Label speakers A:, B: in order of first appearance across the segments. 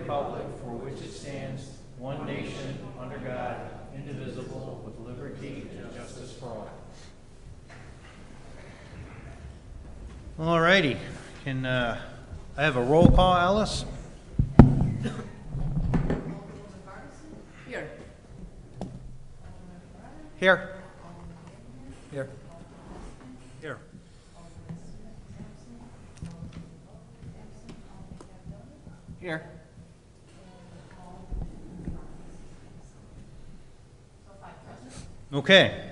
A: republic for which it stands, one nation, under God, indivisible, with liberty and justice for all. All righty. Can I have a roll call, Alice?
B: Here.
A: Here.
B: Here.
A: Here.
B: Here.
A: Okay.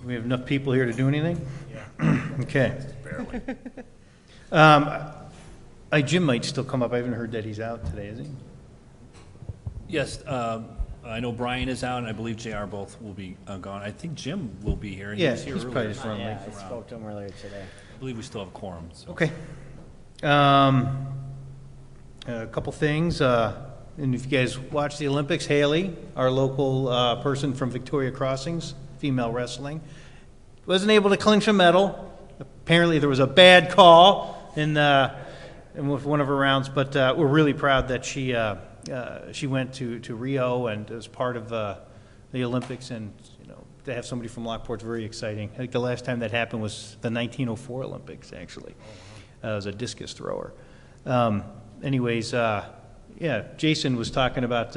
A: We have enough people here to do anything? Yeah. Okay. Barely. Jim might still come up. I haven't heard that he's out today, is he?
C: Yes, I know Brian is out, and I believe JR both will be gone. I think Jim will be here. He was here
A: he's
C: earlier.
A: probably just running
D: Yeah,
A: late.
D: I spoke to him earlier today.
C: I believe we still have quorum. So.
A: Okay. A couple things. And if you guys watch the Olympics, Haley, our local person from Victoria Crossings, female wrestling, wasn't able to clinch a medal. Apparently there was a bad call in with one of her rounds, but we're really proud that she went to Rio and was part of the Olympics, and to have somebody from Lockport is very exciting. I think the last time that happened was the 1904 Olympics, actually. It was a discus thrower. Yeah, Jason was talking about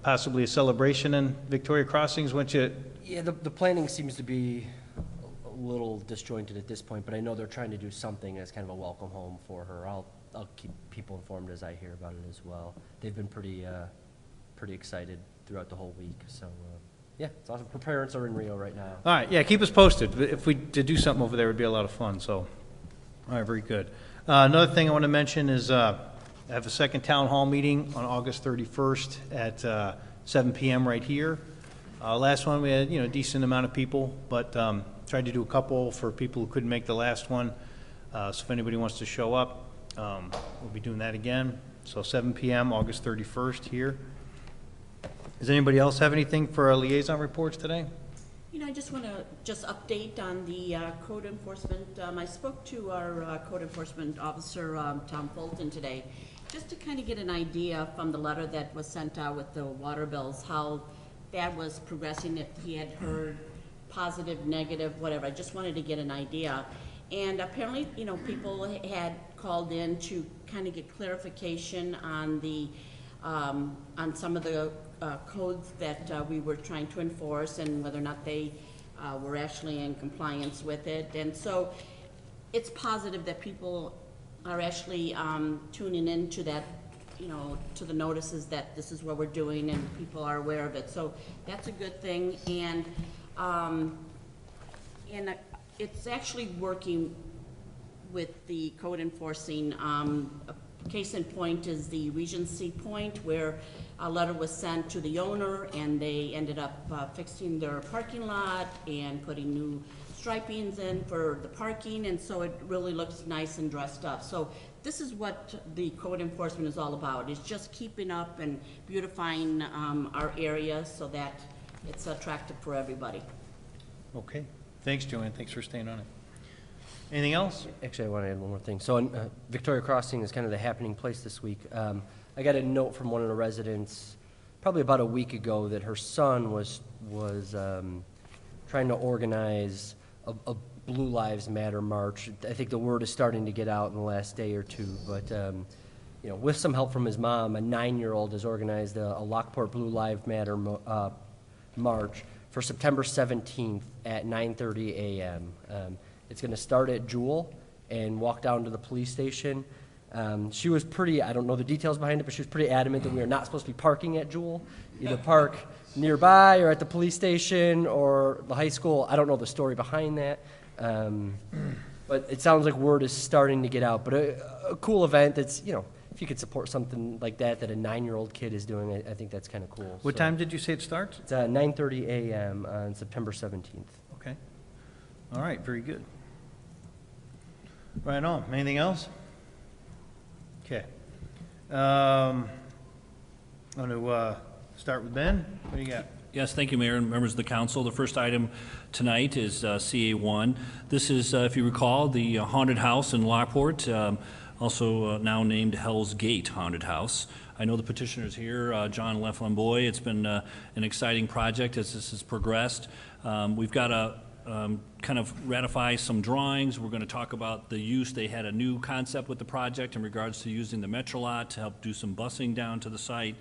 A: possibly a celebration in Victoria Crossings.
D: Yeah, the planning seems to be a little disjointed at this point, but I know they're trying to do something as kind of a welcome home for her. I'll keep people informed as I hear about it as well. They've been pretty excited throughout the whole week, so yeah, it's awesome. Her parents are in Rio right now.
A: All right, yeah, keep us posted. If we did do something over there, it would be a lot of fun. So, all right, very good. Another thing I want to mention is I have a second town hall meeting on August 31st at 7 p.m. right here. Last one we had a decent amount of people, but tried to do a couple for people who couldn't make the last one. So if anybody wants to show up, we'll be doing that again. So 7 p.m. August 31st here. Does anybody else have anything for our liaison reports today?
B: I just want to update on the code enforcement. I spoke to our code enforcement officer, Tom Fulton, today, just to kind of get an idea from the letter that was sent out with the water bills, how that was progressing, if he had heard positive, negative, whatever. I just wanted to get an idea. And apparently, people had called in to kind of get clarification on the on some of the codes that we were trying to enforce and whether or not they were actually in compliance with it. And so it's positive that people are actually tuning into that, to the notices that this is what we're doing and people are aware of it. So that's a good thing. And it's actually working with the code enforcing. A case in point is the Regency Point, where a letter was sent to the owner and they ended up fixing their parking lot and putting new stripings in for the parking, and so it really looks nice and dressed up. So this is what the code enforcement is all about. It's just keeping up and beautifying our area so that it's attractive for everybody.
A: Okay. Thanks, Joanne. Thanks for staying on it. Anything else?
D: Actually, I want to add one more thing. So Victoria Crossing is kind of the happening place this week. I got a note from one of the residents probably about a week ago that her son was trying to organize a Blue Lives Matter march. I think the word is starting to get out in the last day or two, but with some help from his mom, a 9-year-old has organized a Lockport Blue Lives Matter march for September 17th at 9:30 a.m. It's going to start at Jewel and walk down to the police station. She was I don't know the details behind it, but she was pretty adamant that we are not supposed to be parking at Jewel. Either park nearby or at the police station or the high school. I don't know the story behind that. But it sounds like word is starting to get out. But a cool event that's, if you could support something like that a 9-year-old kid is doing, I think that's kind of cool.
A: What time did you say it starts?
D: It's 9:30 a.m. on September 17th.
A: Okay. All right, very good. Right on. Anything else? Okay. I'm going to start with Ben. What do you got?
C: Yes, thank you, Mayor and members of the council. The first item tonight is CA1. This is, if you recall, the haunted house in Lockport, also now named Hell's Gate Haunted House. I know the petitioner's here, John Leflamboy. It's been an exciting project as this has progressed. We've got to kind of ratify some drawings. We're going to talk about the use. They had a new concept with the project in regards to using the Metro lot to help do some busing down to the site.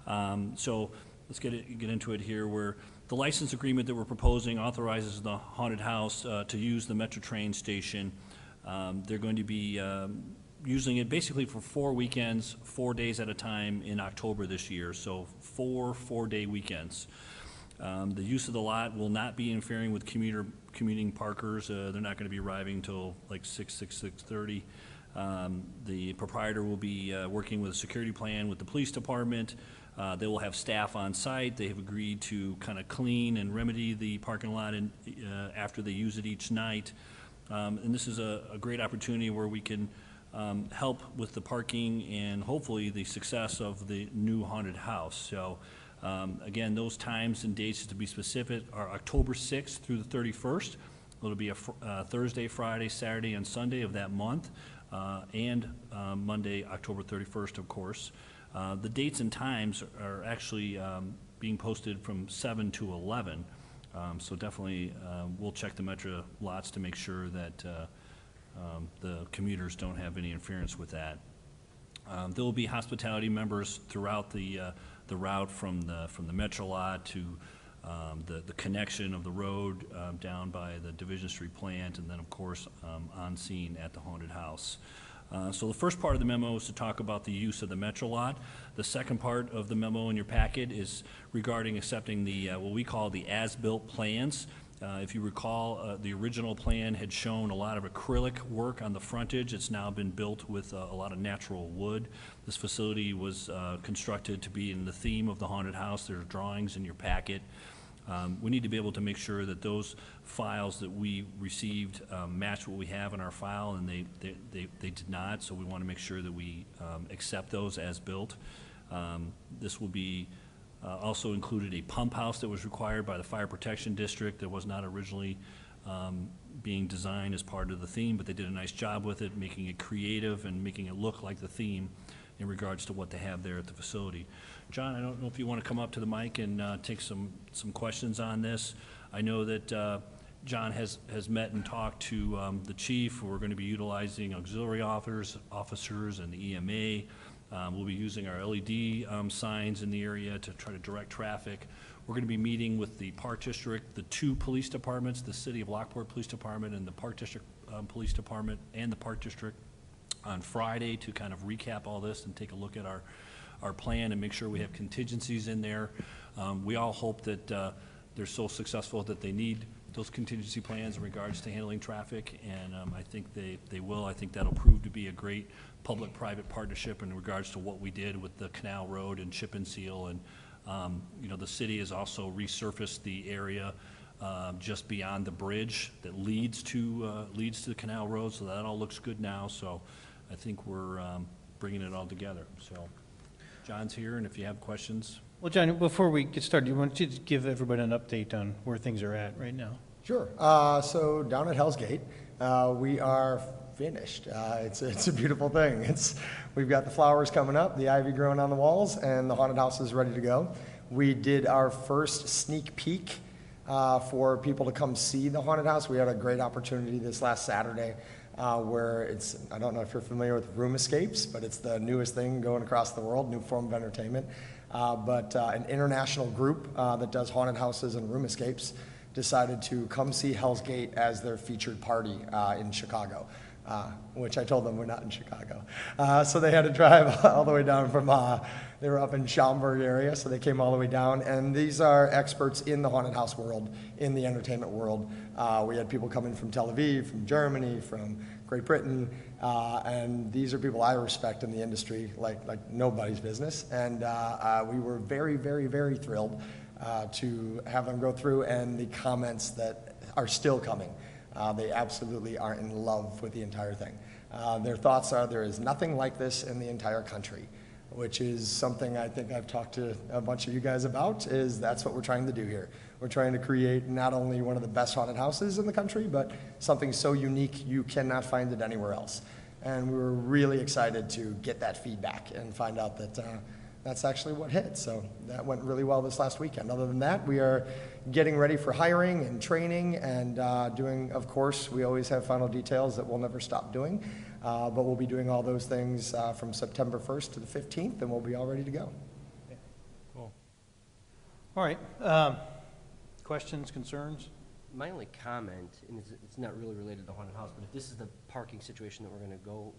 C: So let's get into it here, where the license agreement that we're proposing authorizes the haunted house to use the Metro train station. They're going to be using it basically for 4 weekends, 4 days at a time in October this year, so 4 4-day weekends. The use of the lot will not be interfering with commuting parkers. They're not going to be arriving until like 6:30. The proprietor will be working with a security plan with the police department. They will have staff on site. They have agreed to kind of clean and remedy the parking lot after they use it each night. And this is a great opportunity where we can help with the parking and hopefully the success of the new haunted house. So again, those times and dates, to be specific, are October 6th through the 31st. It'll be a Thursday, Friday, Saturday, and Sunday of that month, and Monday, October 31st, of course. The dates and times are actually being posted from 7 to 11. So definitely we'll check the Metro lots to make sure that the commuters don't have any interference with that. There will be hospitality members throughout the route from the Metro lot to the connection of the road down by the Division Street plant, and then of course on scene at the haunted house. So the first part of the memo is to talk about the use of the Metro lot. The second part of the memo in your packet is regarding accepting the what we call the as-built plans. If you recall, the original plan had shown a lot of acrylic work on the frontage. It's now been built with a lot of natural wood. This facility was constructed to be in the theme of the haunted house. There are drawings in your packet. We need to be able to make sure that those files that we received match what we have in our file, and they did not, so we want to make sure that we accept those as built. This will be also included a pump house that was required by the Fire Protection District that was not originally being designed as part of the theme, but they did a nice job with it, making it creative and making it look like the theme in regards to what they have there at the facility. John, I don't know if you want to come up to the mic and take some questions on this. I know that John has met and talked to the chief. We're going to be utilizing auxiliary officers and the EMA. We'll be using our LED signs in the area to try to direct traffic. We're going to be meeting with the Park District, the 2 police departments, the City of Lockport Police Department and the Park District Police Department and the Park District on Friday to kind of recap all this and take a look at our plan and make sure we have contingencies in there. We all hope that they're so successful that they need those contingency plans in regards to handling traffic, and I think they will. I think that'll prove to be a great public-private partnership in regards to what we did with the Canal Road and Chip and Seal, and you know, the city has also resurfaced the area just beyond the bridge that leads to the Canal Road, so that all looks good now. So I think we're bringing it all together. So John's here, and if you have questions.
A: Well, John, before we get started, you want to give everybody an update on where things are at right now?
E: Sure. So down at Hell's Gate, we are finished. It's a beautiful thing. We've got the flowers coming up, the ivy growing on the walls, and the haunted house is ready to go. We did our first sneak peek for people to come see the haunted house. We had a great opportunity this last Saturday where I don't know if you're familiar with room escapes, but it's the newest thing going across the world, new form of entertainment. But an international group that does haunted houses and room escapes decided to come see Hell's Gate as their featured party in Chicago, which I told them we're not in Chicago. So they had to drive all the way down from, they were up in Schaumburg area, so they came all the way down. And these are experts in the haunted house world, in the entertainment world. We had people coming from Tel Aviv, from Germany, from Great Britain, and these are people I respect in the industry like nobody's business. And we were very, very, very thrilled to have them go through, and the comments that are still coming. They absolutely are in love with the entire thing. Their thoughts are, there is nothing like this in the entire country, which is something I think I've talked to a bunch of you guys about, is that's what we're trying to do here. We're trying to create not only one of the best haunted houses in the country, but something so unique you cannot find it anywhere else. And we were really excited to get that feedback and find out that that's actually what hit. So that went really well this last weekend. Other than that, we are getting ready for hiring and training and doing, of course, we always have final details that we'll never stop doing. But we'll be doing all those things from September 1st to the 15th, and we'll be all ready to go.
A: Cool. All right. Questions, concerns?
D: My only comment, and it's not really related to haunted house, but if this is the parking situation that we're going to go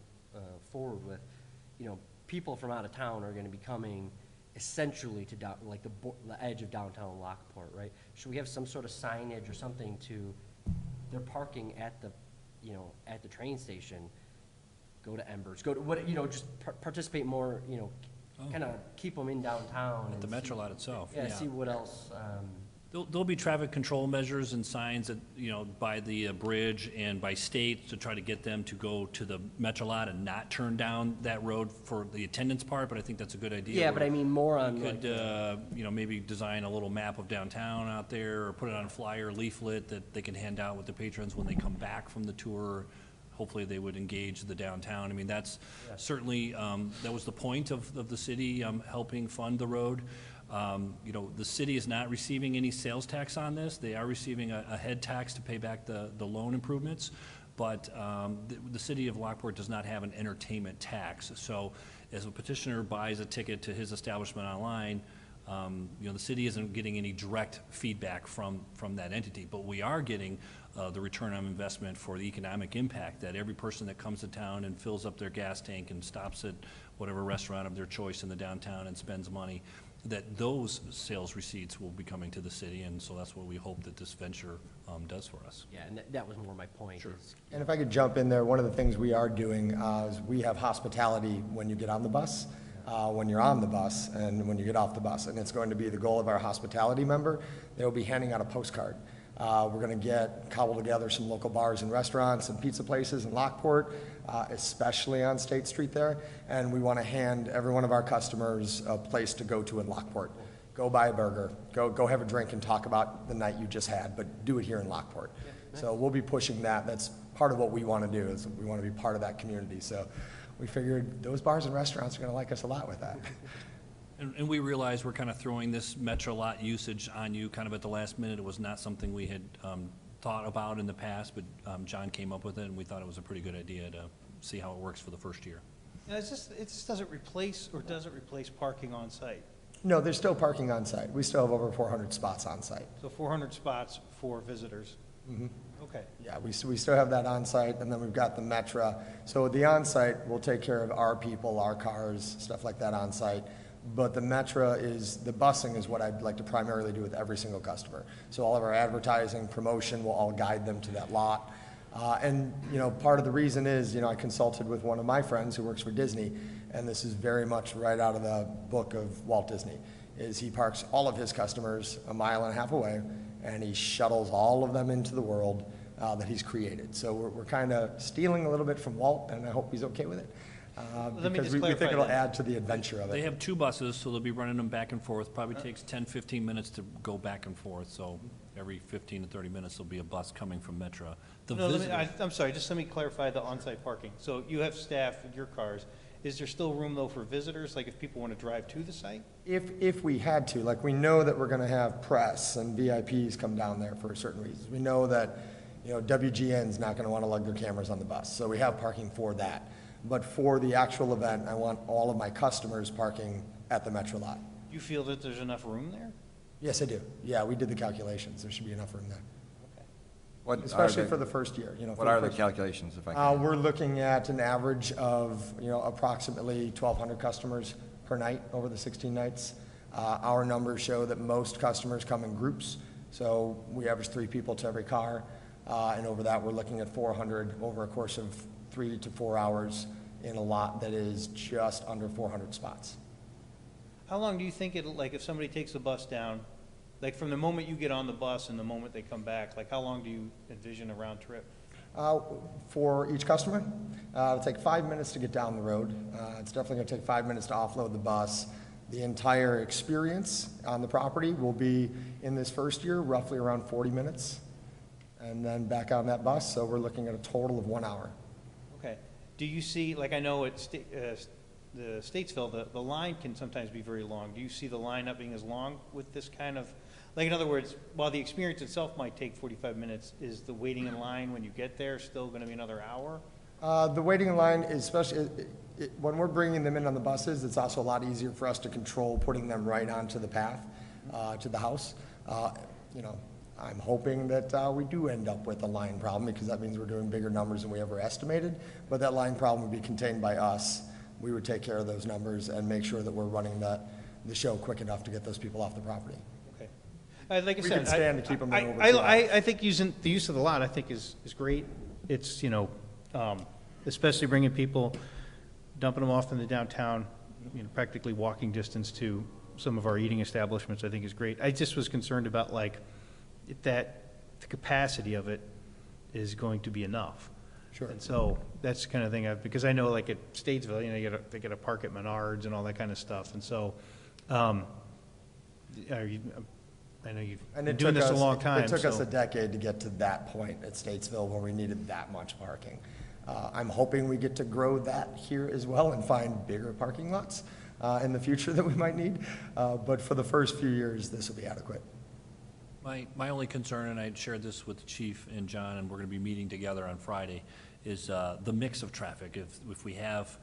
D: forward with, you know, people from out of town are going to be coming essentially to like the edge of downtown Lockport, right? Should we have some sort of signage or something to, they're parking at the, you know, at the train station, go to Embers, go to what, you know, just participate more, you know, kind of keep them in downtown.
C: At the Metro lot itself.
D: Yeah, see what else.
C: There'll be traffic control measures and signs that, you know, by the bridge and by state to try to get them to go to the Metro lot and not turn down that road for the attendance part, but I think that's a good idea.
D: Yeah, but I mean more on
C: You
D: like,
C: could, you know, maybe design a little map of downtown out there or put it on a flyer leaflet that they can hand out with the patrons when they come back from the tour. Hopefully they would engage the downtown. I mean, that's certainly, that was the point of the city helping fund the road. You know, the city is not receiving any sales tax on this. They are receiving a head tax to pay back the loan improvements, but the city of Lockport does not have an entertainment tax. So as a petitioner buys a ticket to his establishment online, you know, the city isn't getting any direct feedback from that entity, but we are getting the return on investment for the economic impact that every person that comes to town and fills up their gas tank and stops at whatever restaurant of their choice in the downtown and spends money, that those sales receipts will be coming to the city, and so that's what we hope that this venture does for us.
D: yeah, and that was more my point.
C: Sure.
E: And if I could jump in there, one of the things we are doing is we have hospitality when you get on the bus, when you're on the bus, and when you get off the bus. And it's going to be the goal of our hospitality member. They will be handing out a postcard. We're going to cobble together some local bars and restaurants and pizza places in Lockport, especially on State Street there. And we want to hand every one of our customers a place to go to in Lockport. Go buy a burger, go have a drink and talk about the night you just had, but do it here in Lockport. Yeah, nice. So we'll be pushing that. That's part of what we want to do, is we want to be part of that community. So we figured those bars and restaurants are going to like us a lot with that.
C: And we realize we're kind of throwing this Metro lot usage on you kind of at the last minute. It was not something we had thought about in the past, but John came up with it, and we thought it was a pretty good idea to see how it works for the first year.
A: Yeah, it just doesn't replace, or does it replace parking on site?
E: No, there's still parking on site. We still have over 400 spots on site.
A: So 400 spots for visitors?
E: Mm-hmm.
A: Okay.
E: Yeah, we still have that on site, and then we've got the Metra. So the on site will take care of our people, our cars, stuff like that on site. But the Metra the busing is what I'd like to primarily do with every single customer. So all of our advertising, promotion will all guide them to that lot. And, you know, part of the reason is, you know, I consulted with one of my friends who works for Disney, and this is very much right out of the book of Walt Disney, is he parks all of his customers a mile and a half away, and he shuttles all of them into the world that he's created. So we're kind of stealing a little bit from Walt, and I hope he's okay with it. Because we think it'll add to the adventure of it.
C: They have two buses, so they'll be running them back and forth. Probably takes 10, 15 minutes to go back and forth, so every 15 to 30 minutes there'll be a bus coming from Metro.
A: I'm sorry, just let me clarify the on-site parking. So you have staff in your cars. Is there still room, though, for visitors, like if people want to drive to the site?
E: If we had to, like we know that we're going to have press and VIPs come down there for certain reasons. We know that, you know, WGN's not going to want to lug their cameras on the bus, so we have parking for that. But for the actual event, I want all of my customers parking at the Metro lot.
A: You feel that there's enough room there?
E: Yes, I do. Yeah, we did the calculations. There should be enough room there.
F: What
E: Especially for the first year. You know,
F: What are the calculations, if I can?
E: We're looking at an average of, you know, approximately 1,200 customers per night over the 16 nights. Our numbers show that most customers come in groups, so we average 3 people to every car, and over that we're looking at 400 over a course of 3 to 4 hours in a lot that is just under 400 spots.
A: How long do you think it'll, like, if somebody takes the bus down, like from the moment you get on the bus and the moment they come back, like how long do you envision a round trip?
E: For each customer, it'll take 5 minutes to get down the road. It's definitely going to take 5 minutes to offload the bus. The entire experience on the property will be, in this first year, roughly around 40 minutes, and then back on that bus, so we're looking at a total of 1 hour.
A: Okay. Do you see, like I know at the Statesville, the line can sometimes be very long. Do you see the line not being as long with this kind of, like, in other words, while the experience itself might take 45 minutes, is the waiting in line when you get there still going to be another hour?
E: The waiting in line, especially when we're bringing them in on the buses, it's also a lot easier for us to control putting them right onto the path to the house. You know, I'm hoping that we do end up with a line problem, because that means we're doing bigger numbers than we ever estimated. But that line problem would be contained by us. We would take care of those numbers and make sure that we're running the show quick enough to get those people off the property.
A: Okay. Like I
E: We
A: said,
E: can stand to keep them there over 2
A: I think the use of the lot, I think, is great. It's, you know, especially bringing people, dumping them off in the downtown, you know, practically walking distance to some of our eating establishments, I think is great. I just was concerned about, like, that the capacity of it is going to be enough.
E: Sure.
A: And so that's the kind of thing, because I know, like, at Statesville, you know, they got to park at Menards and all that kind of stuff. And so, I know you've been doing this a long time.
E: It took us
A: so-
E: a decade to get to that point at Statesville where we needed that much parking. I'm hoping we get to grow that here as well and find bigger parking lots in the future that we might need. But for the first few years, this will be adequate.
C: My only concern, and I shared this with the chief and John, and we're going to be meeting together on Friday, is the mix of traffic. If we have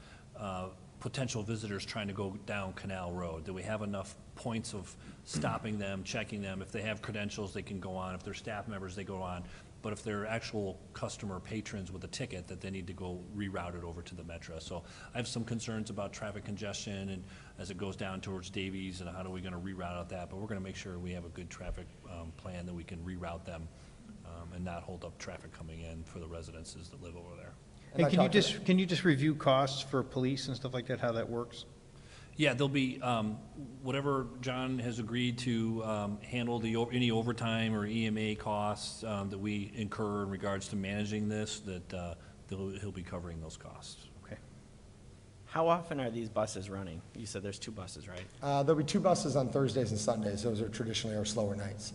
C: potential visitors trying to go down Canal Road, do we have enough points of stopping them, checking them? If they have credentials, they can go on. If they're staff members, they go on. But if they're actual customer patrons with a ticket, that they need to go reroute it over to the Metro. So I have some concerns about traffic congestion and as it goes down towards Davies, and how are we going to reroute out that. But we're going to make sure we have a good traffic plan that we can reroute them and not hold up traffic coming in for the residences that live over there.
A: Hey, can you just review costs for police and stuff like that, how that works?
C: Yeah, there'll be, whatever John has agreed to handle any overtime or EMA costs that we incur in regards to managing this, that he'll be covering those costs.
A: Okay.
G: How often are these buses running? You said there's 2 buses, right?
E: There'll be 2 buses on Thursdays and Sundays. Those are traditionally our slower nights.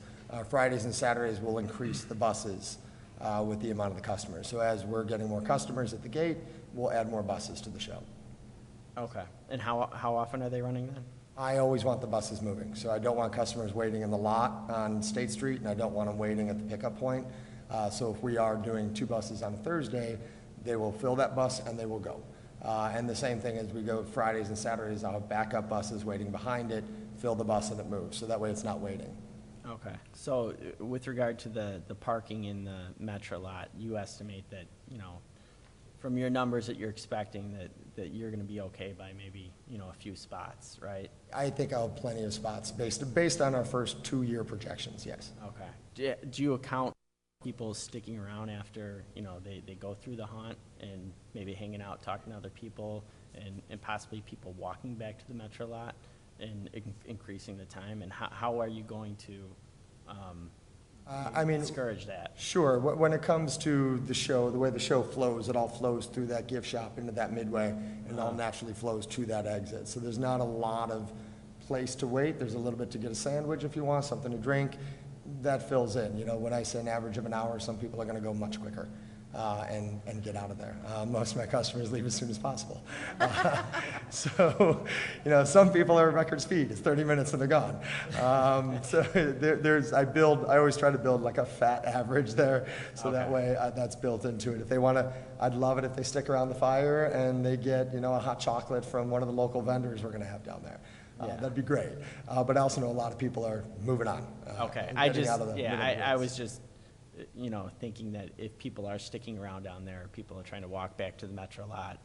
E: Fridays and Saturdays will increase the buses with the amount of the customers. So as we're getting more customers at the gate, we'll add more buses to the show.
G: Okay. And how often are they running then?
E: I always want the buses moving, so I don't want customers waiting in the lot on State Street, and I don't want them waiting at the pickup point. So if we are doing 2 buses on a Thursday, they will fill that bus and they will go. And the same thing as we go Fridays and Saturdays, I'll have backup buses waiting behind it, fill the bus and it moves, so that way it's not waiting.
G: Okay. So with regard to the parking in the Metro lot, you estimate that, you know, from your numbers that you're expecting, that you're going to be okay by maybe, you know, a few spots, right?
E: I think I'll have plenty of spots based on our first 2-year projections, yes.
G: Okay. Do you account people sticking around after, you know, they go through the haunt and maybe hanging out, talking to other people, and possibly people walking back to the Metro lot and increasing the time? And how are you going to discourage that?
E: Sure. When it comes to the show, the way the show flows, it all flows through that gift shop into that midway, and it all naturally flows to that exit. So there's not a lot of place to wait. There's a little bit to get a sandwich if you want, something to drink. That fills in. You know, when I say an average of an hour, some people are going to go much quicker and get out of there. Most of my customers leave as soon as possible. So, you know, some people are at record speed. It's 30 minutes and they're gone. I always try to build like a fat average there, so that way that's built into it. If they want to, I'd love it if they stick around the fire and they get, you know, a hot chocolate from one of the local vendors we're going to have down there. That'd be great. But I also know a lot of people are moving on.
G: Okay. I was just, you know, thinking that if people are sticking around down there, people are trying to walk back to the Metro lot,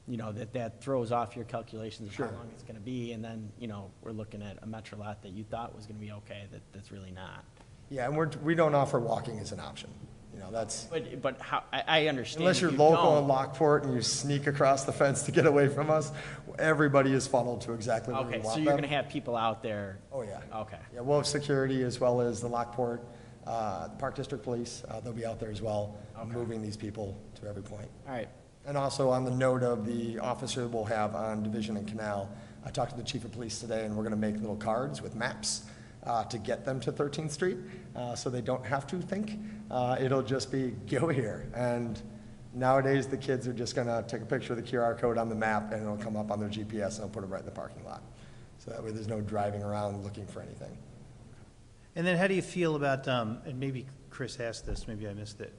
G: you know, that throws off your calculations of how long it's going to be. And then, you know, we're looking at a Metro lot that you thought was going to be okay, that's really not.
E: Yeah, and we don't offer walking as an option. You know, that's...
G: But how, I understand.
E: Unless you're local in Lockport and you sneak across the fence to get away from us, everybody is funneled to exactly where we want them.
G: Okay, so you're going to have people out there.
E: Oh, yeah.
G: Okay.
E: Yeah, we'll have security as well as the Lockport Park District Police. They'll be out there as well, moving these people to every point.
G: All right.
E: And also on the note of the officer we'll have on Division and Canal, I talked to the chief of police today, and we're going to make little cards with maps to get them to 13th Street, so they don't have to think. It'll just be, go here. And Nowadays, the kids are just gonna take a picture of the QR code on the map, and it'll come up on their GPS, and it'll put it right in the parking lot. So that way, there's no driving around looking for anything.
A: And then how do you feel about, and maybe Chris asked this, maybe I missed it,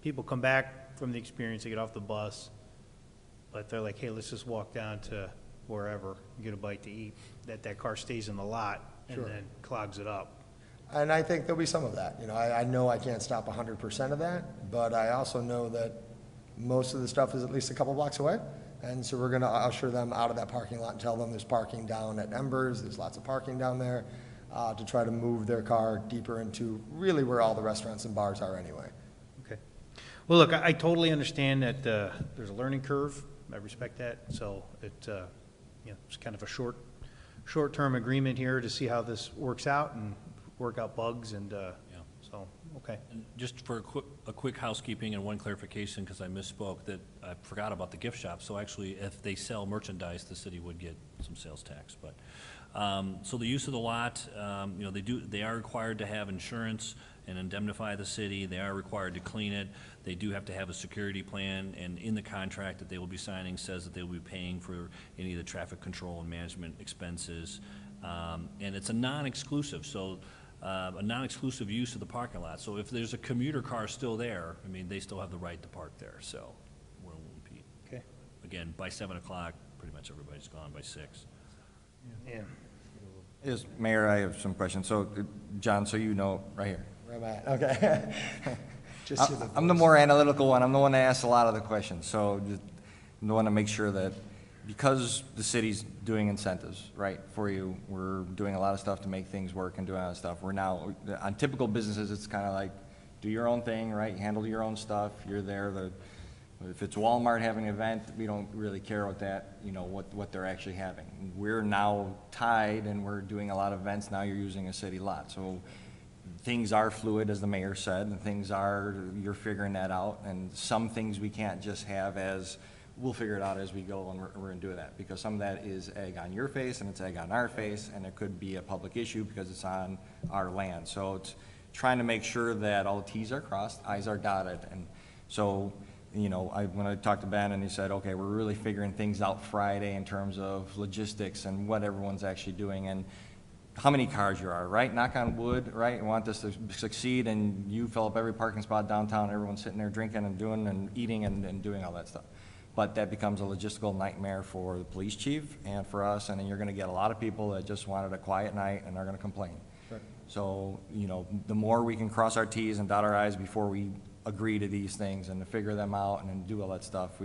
A: people come back from the experience, they get off the bus, but they're like, hey, let's just walk down to wherever, get a bite to eat, that car stays in the lot and
E: Sure.
A: then clogs it up.
E: And I think there'll be some of that. You know, I know I can't stop 100% of that, but I also know that most of the stuff is at least a couple blocks away. And so we're gonna usher them out of that parking lot and tell them there's parking down at Embers, there's lots of parking down there, to try to move their car deeper into really where all the restaurants and bars are anyway.
A: Okay. Well, look, I totally understand that there's a learning curve. I respect that. So it's kind of a short-term agreement here to see how this works out and work out bugs and so, okay.
C: And just for a quick housekeeping and one clarification, because I misspoke, that I forgot about the gift shop. So actually, if they sell merchandise, the city would get some sales tax. But so the use of the lot, they are required to have insurance and indemnify the city. They are required to clean it. They do have to have a security plan, and in the contract that they will be signing says that they will be paying for any of the traffic control and management expenses. And it's a non-exclusive, so a non-exclusive use of the parking lot. So if there's a commuter car still there, I mean, they still have the right to park there, so we won't impede.
A: Okay.
C: Again, by 7 o'clock, pretty much everybody's gone by 6.
A: Yeah.
F: Yes, Mayor, I have some questions. So, John, so you know, right here.
E: Where am I at? Okay. Just see
F: I'm the more analytical one. I'm the one that asks a lot of the questions. So just, I'm the one to make sure that because the city's doing incentives, right, for you, we're doing a lot of stuff to make things work and doing a lot of stuff. We're now, on typical businesses, it's kind of like, do your own thing, right? Handle your own stuff. You're there. If it's Walmart having an event, we don't really care what that, what they're actually having. We're now tied, and we're doing a lot of events. Now you're using a city lot. So things are fluid, as the mayor said, and you're figuring that out. And some things we can't just have as, we'll figure it out as we go, and we're going to do that. Because some of that is egg on your face, and it's egg on our face, and it could be a public issue because it's on our land. So it's trying to make sure that all the T's are crossed, I's are dotted. And so, when I talked to Ben, and he said, okay, we're really figuring things out Friday in terms of logistics and what everyone's actually doing and how many cars you are, right? Knock on wood, right? You want this to succeed, and you fill up every parking spot downtown, everyone's sitting there drinking and doing and eating and doing all that stuff. But that becomes a logistical nightmare for the police chief and for us, and then you're gonna get a lot of people that just wanted a quiet night and are gonna complain.
E: Right.
F: So, the more we can cross our T's and dot our I's before we agree to these things and to figure them out and then do all that stuff,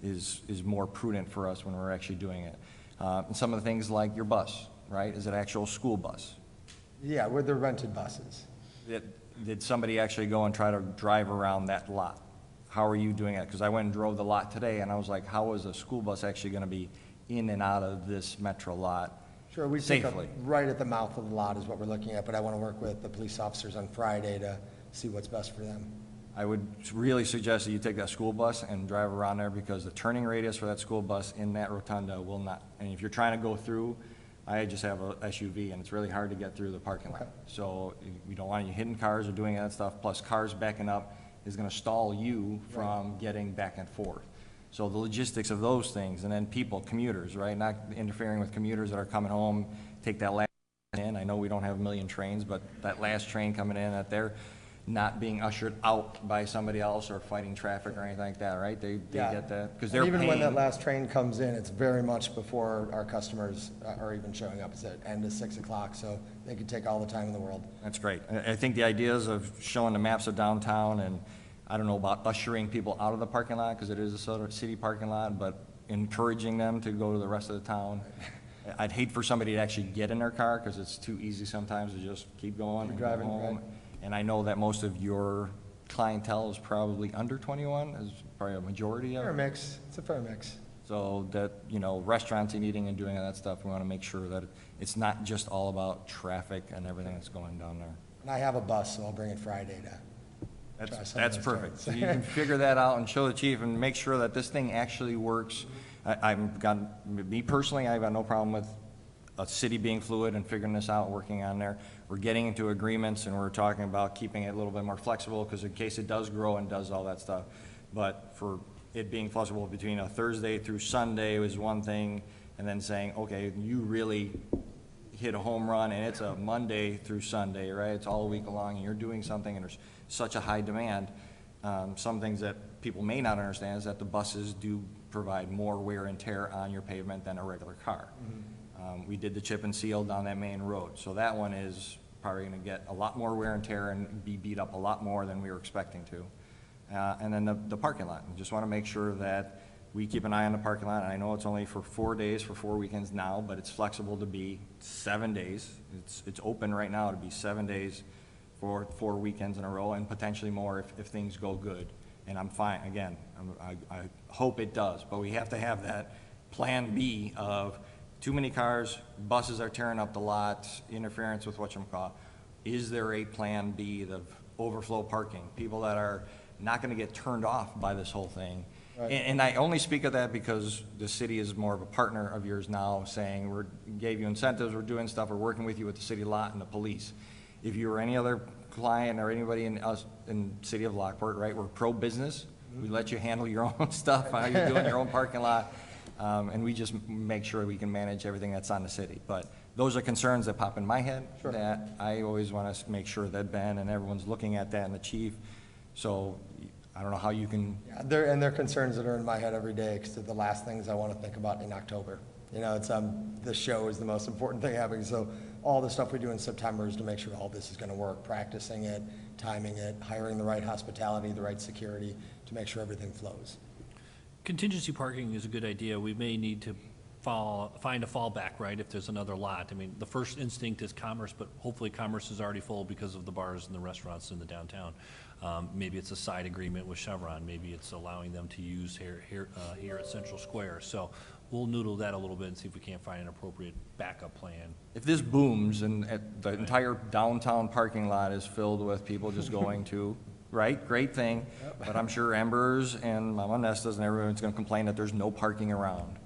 F: is more prudent for us when we're actually doing it. And some of the things like your bus, right? Is it actual school bus?
E: Yeah, with the rented buses.
F: Did somebody actually go and try to drive around that lot? How are you doing it? Because I went and drove the lot today, and I was like, how is a school bus actually going to be in and out of this metro lot
E: Sure, we pick up
F: safely?
E: right at the mouth of the lot is what we're looking at, but I want to work with the police officers on Friday to see what's best for them.
F: I would really suggest that you take that school bus and drive around there, because the turning radius for that school bus in that rotunda will not, and if you're trying to go through, I just have a SUV, and it's really hard to get through the parking lot.
E: Okay.
F: So we don't want you hitting cars or doing that stuff, plus cars backing up is gonna stall you from getting back and forth. So the logistics of those things, and then people, commuters, right? Not interfering with commuters that are coming home, take that last in. I know we don't have a million trains, but that last train coming in, that they're not being ushered out by somebody else or fighting traffic or anything like that, right? They
E: Yeah.
F: get that, because
E: And
F: they're
E: even when that
F: paying.
E: last train comes in, it's very much before our customers are even showing up. It's at end of 6 o'clock, so they can take all the time in the world.
F: That's great. I think the ideas of showing the maps of downtown, and I don't know about ushering people out of the parking lot, because it is a sort of city parking lot, but encouraging them to go to the rest of the town. I'd hate for somebody to actually get in their car, because it's too easy sometimes to just keep going and go
E: Driving,
F: home.
E: right.
F: And I know that most of your clientele is probably under 21, is probably a majority of
E: Fair
F: it.
E: mix, it's a fair mix.
F: So that, restaurants and eating and doing all that stuff, we want to make sure that it's not just all about traffic and everything that's going down there.
E: And I have a bus, so I'll bring it Friday to try
F: That's,
E: some of
F: that's
E: those
F: perfect. So
E: things.
F: you can figure that out and show the chief and make sure that this thing actually works. Me personally, I've got no problem with a city being fluid and figuring this out, working on there. We're getting into agreements, and we're talking about keeping it a little bit more flexible, because in case it does grow and does all that stuff, But for it being flexible between a Thursday through Sunday was one thing, and then saying, okay, you really hit a home run and it's a Monday through Sunday, right? It's all week long and you're doing something and there's such a high demand. Some things that people may not understand is that the buses do provide more wear and tear on your pavement than a regular car. We did the chip and seal down that main road, so that one is probably going to get a lot more wear and tear and be beat up a lot more than we were expecting to. And then the parking lot. We just want to make sure that we keep an eye on the parking lot. And I know it's only for 4 days, for 4 weekends now, but it's flexible to be 7 days. It's open right now to be 7 days for 4 weekends in a row, and potentially more if things go good. And I'm fine, again, I hope it does, but we have to have that plan B of too many cars, buses are tearing up the lots, interference with whatchamacallit. Is there a plan B of overflow parking? People that are not gonna get turned off by this whole thing. Right. And I only speak of that because the city is more of a partner of yours now, saying we gave you incentives, we're doing stuff, we're working with you with the city lot and the police. If you were any other client or anybody in city of Lockport, right, we're pro-business. We let you handle your own stuff, how you're doing your own parking lot, and we just make sure we can manage everything that's on the city. But those are concerns that pop in my head. Sure. That I always want to make sure that Ben and everyone's looking at that, and the chief. So I don't know how you can.
E: Yeah, they're concerns that are in my head every day, because they're the last things I want to think about in October. You know, it's the show is the most important thing happening. So all the stuff we do in September is to make sure all this is going to work, practicing it, timing it, hiring the right hospitality, the right security to make sure everything flows.
C: Contingency parking is a good idea. We may need to find a fallback, right, if there's another lot. I mean, the first instinct is Commerce, but hopefully Commerce is already full because of the bars and the restaurants in the downtown. Maybe it's a side agreement with Chevron. Maybe it's allowing them to use here at Central Square. So we'll noodle that a little bit and see if we can't find an appropriate backup plan.
F: If this booms and the entire downtown parking lot is filled with people just going to, right, great thing. Yep. But I'm sure Embers and Mama Nesta's and everyone's going to complain that there's no parking around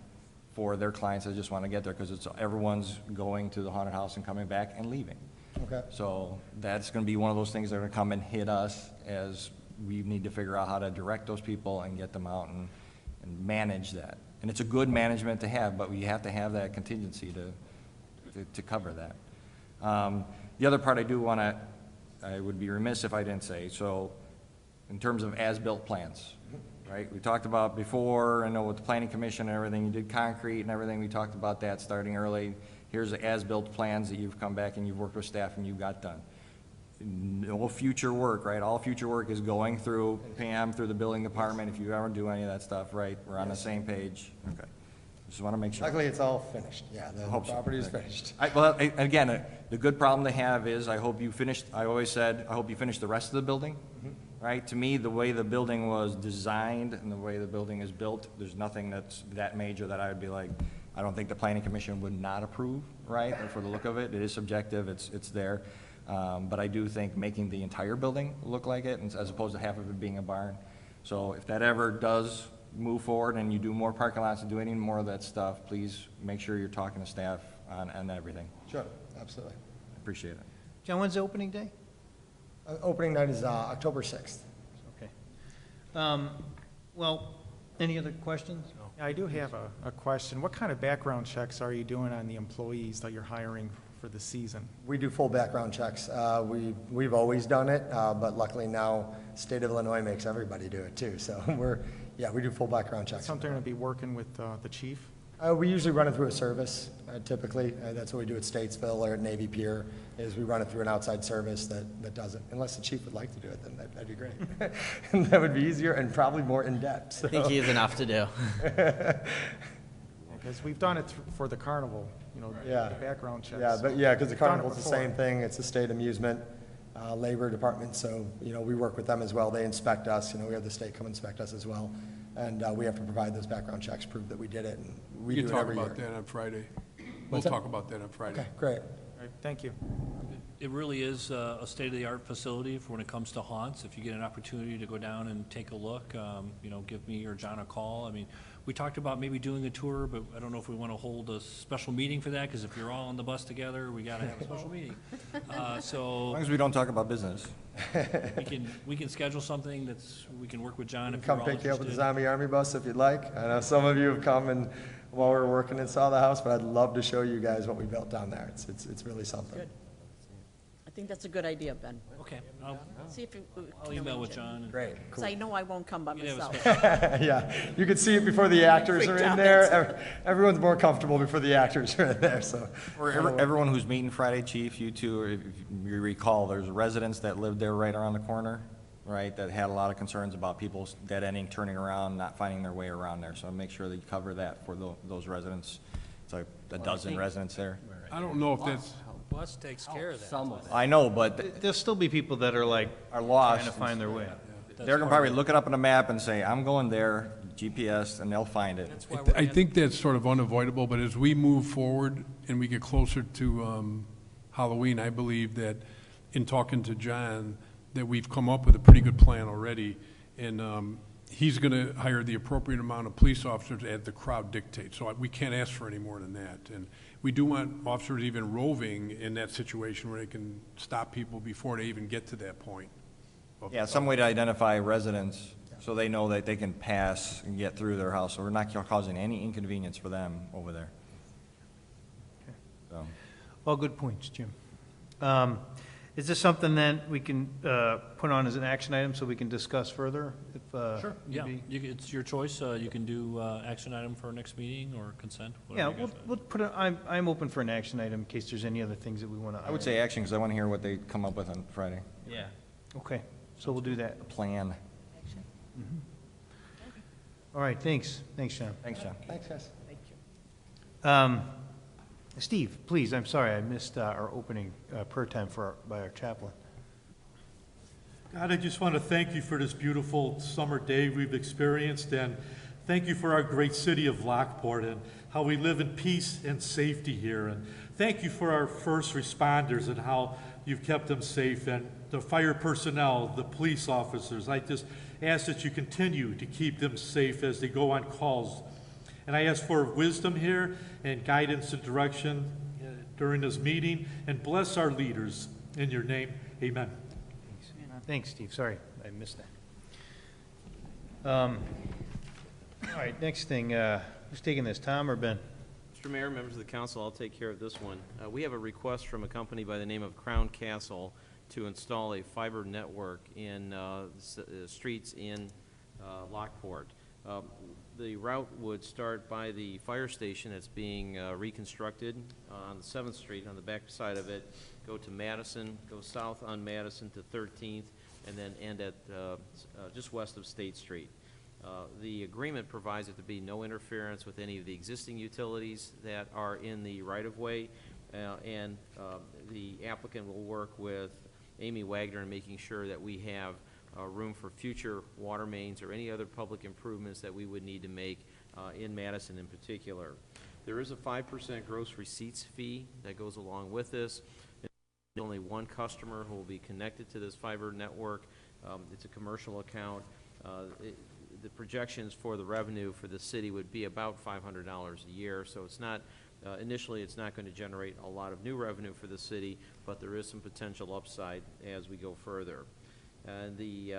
F: for their clients that just want to get there, because everyone's going to the haunted house and coming back and leaving.
E: Okay.
F: So that's going to be one of those things that are going to come and hit us, as we need to figure out how to direct those people and get them out and manage that. And it's a good management to have, but we have to have that contingency to cover that. The other part I would be remiss if I didn't say, so in terms of as-built plans, right? We talked about before, I know with the planning commission and everything, you did concrete and everything, we talked about that starting early. Here's the as-built plans that you've come back and you've worked with staff and you got done. No future work, right? All future work is going through Pam, through the building department. If you ever do any of that stuff, right, we're on the same page. Okay. Just want to make sure.
E: Luckily, it's all finished. Yeah, the property is finished.
F: Again, the good problem to have is I hope you finished, I always said, I hope you finish the rest of the building, right? To me, the way the building was designed and the way the building is built, there's nothing that's that major that I would be like, I don't think the planning commission would not approve, right? For the look of it, it is subjective, it's there. But I do think making the entire building look like it, as opposed to half of it being a barn. So if that ever does move forward and you do more parking lots and do any more of that stuff, please make sure you're talking to staff on everything.
E: Sure, absolutely.
F: Appreciate it.
A: John, when's the opening day?
E: Opening night is October 6th.
A: Okay. Well, any other questions?
H: I do have a question. What kind of background checks are you doing on the employees that you're hiring for the season?
E: We do full background checks. We've always done it, but luckily now state of Illinois makes everybody do it too. So we do full background checks.
H: Something to be working with the chief?
E: We usually run it through a service, typically. That's what we do at Statesville or at Navy Pier, is we run it through an outside service that does it. Unless the chief would like to do it, then that'd be great. And that would be easier and probably more in-depth. So.
G: I think he has enough to do.
H: Because we've done it for the carnival, the background checks.
E: Yeah, because the carnival's the same thing. It's a state amusement, labor department, so, we work with them as well. They inspect us, we have the state come inspect us as well. And we have to provide those background checks, prove that we did it, and we do it every year.
I: We can talk about that on Friday. We'll talk about that on Friday.
E: Okay, great.
H: All right, thank you.
C: It really is a state-of-the-art facility for when it comes to haunts. If you get an opportunity to go down and take a look, give me or John a call. I mean, We talked about maybe doing a tour, but I don't know if we want to hold a special meeting for that, because if you're all on the bus together, we got to have a special meeting.
F: As
C: So
F: long as we don't talk about business.
C: we can schedule something we can work with John if you're
E: Come
C: all
E: pick you up with the
C: interested.
E: Zombie Army bus if you'd like. I know some of you have come and while we were working and saw the house, but I'd love to show you guys what we built down there. It's really something.
B: Good. I think that's a good idea, Ben.
C: Okay, I'll
B: See if you
C: I'll
B: can
C: email
B: arrange
C: with
B: it.
C: John.
E: Great,
B: Because
E: cool.
B: I know I won't come by
C: You can have a
B: myself.
E: Yeah, you can see it before the actors are
B: Freaked
E: in
B: out,
E: there. Everyone's more comfortable before the actors are in there, so.
F: For everyone who's meeting Friday, Chief, you two, or if you recall, there's residents that lived there right around the corner, right, that had a lot of concerns about people dead-ending, turning around, not finding their way around there. So make sure that you cover that for those residents. It's like a dozen residents there.
I: I don't know if that's,
J: Bus takes care of that.
D: Some of it.
F: I know, but
A: There'll still be people that are like,
F: are lost.
A: trying to find their way.
F: They're gonna probably look it up on a map and say, I'm going there, GPS, and they'll find it.
J: That's why we're
I: I think that's sort of unavoidable, but as we move forward and we get closer to Halloween, I believe that in talking to John, that we've come up with a pretty good plan already, and he's going to hire the appropriate amount of police officers as the crowd dictates. So we can't ask for any more than that. And we do want officers even roving in that situation where they can stop people before they even get to that point.
F: Yeah, some way to identify residents so they know that they can pass and get through their house, so we're not causing any inconvenience for them over there. So,
A: All good points, Jim. Is this something that we can put on as an action item so we can discuss further?
C: Sure, yeah, it's your choice. You can do action item for our next meeting or consent.
A: Yeah,
C: whatever you guys
A: we'll put it, I'm open for an action item in case there's any other things that we want to.
F: I would say action, because I want to hear what they come up with on Friday.
C: Yeah.
A: Okay, so we'll do that.
F: The plan.
A: All right, thanks. Thanks, John.
F: Thanks, John.
E: Thanks, guys.
A: Steve, please, I'm sorry, I missed our opening prayer time by our chaplain.
K: God, I just want to thank you for this beautiful summer day we've experienced, and thank you for our great city of Lockport and how we live in peace and safety here. And thank you for our first responders and how you've kept them safe, and the fire personnel, the police officers. I just ask that you continue to keep them safe as they go on calls. And I ask for wisdom here and guidance and direction during this meeting, and bless our leaders. In your name, amen.
A: Thanks, Steve. Sorry, I missed that. All right, next thing, who's taking this, Tom or Ben?
L: Mr. Mayor, members of the council, I'll take care of this one. We have a request from a company by the name of Crown Castle to install a fiber network in streets in Lockport. The route would start by the fire station that's being reconstructed on 7th Street on the back side of it, go to Madison, go south on Madison to 13th, and then end at just west of State Street. The agreement provides that there be no interference with any of the existing utilities that are in the right-of-way, and the applicant will work with Amy Wagner in making sure that we have room for future water mains or any other public improvements that we would need to make in Madison in particular. There is a 5% gross receipts fee that goes along with this. Only one customer who will be connected to this fiber network. It's a commercial account. The projections for the revenue for the city would be about $500 a year, so it's not initially it's not going to generate a lot of new revenue for the city, but there is some potential upside as we go further. And the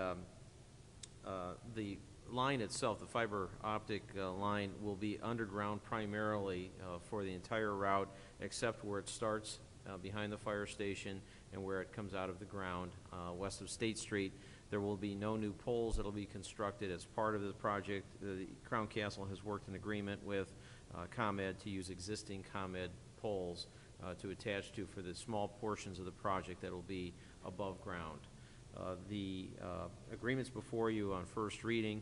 L: line itself, the fiber optic line, will be underground primarily for the entire route, except where it starts behind the fire station and where it comes out of the ground west of State Street. There will be no new poles that will be constructed as part of the project. The Crown Castle has worked in agreement with ComEd to use existing ComEd poles to attach to for the small portions of the project that will be above ground. The agreements before you on first reading,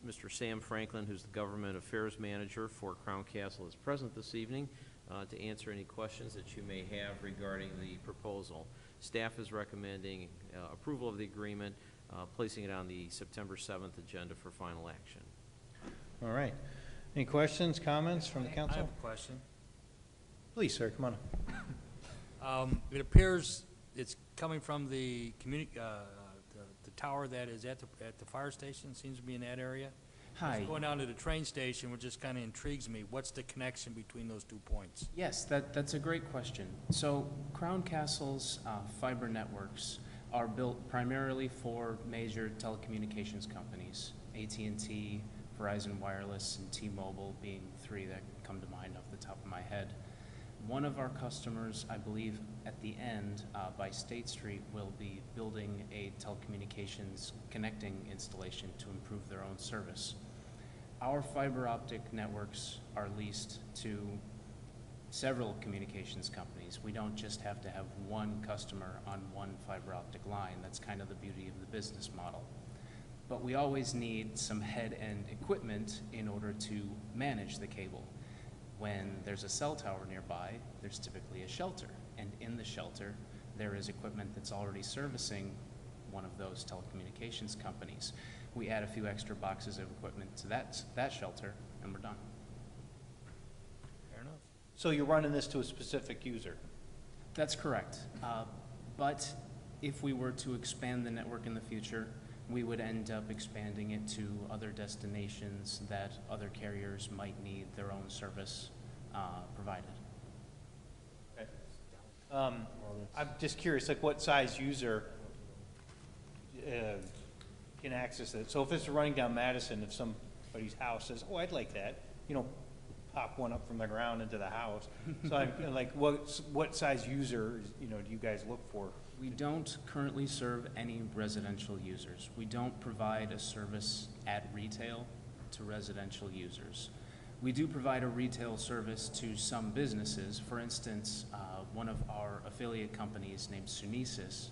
L: Mr. Sam Franklin, who's the Government Affairs Manager for Crown Castle, is present this evening to answer any questions that you may have regarding the proposal. Staff is recommending approval of the agreement, placing it on the September 7th agenda for final action.
A: All right. Any questions, comments from the council?
J: I have a question.
A: Please, sir, come on.
J: It appears it's coming from the tower that is at the fire station. Seems to be in that area.
M: Hi.
J: Going down to the train station, which just kind of intrigues me. What's the connection between those 2 points?
M: Yes, that's a great question. So Crown Castle's fiber networks are built primarily for major telecommunications companies, AT&T, Verizon Wireless, and T-Mobile being 3 that come to mind off the top of my head. One of our customers, I believe, at the end by State Street, will be building a telecommunications connecting installation to improve their own service. Our fiber optic networks are leased to several communications companies. We don't just have to have one customer on one fiber optic line. That's kind of the beauty of the business model. But we always need some head-end equipment in order to manage the cable. When there's a cell tower nearby, there's typically a shelter. And in the shelter, there is equipment that's already servicing one of those telecommunications companies. We add a few extra boxes of equipment to that shelter, and we're done.
J: Fair enough.
A: So you're running this to a specific user?
M: That's correct. But if we were to expand the network in the future, we would end up expanding it to other destinations that other carriers might need their own service provided.
A: Okay. I'm just curious, like what size user can access it? So if it's running down Madison, if somebody's house says, oh, I'd like that, pop one up from the ground into the house. So I'm like, what size user, do you guys look for?
M: We don't currently serve any residential users. We don't provide a service at retail to residential users. We do provide a retail service to some businesses. For instance, one of our affiliate companies named Sunesis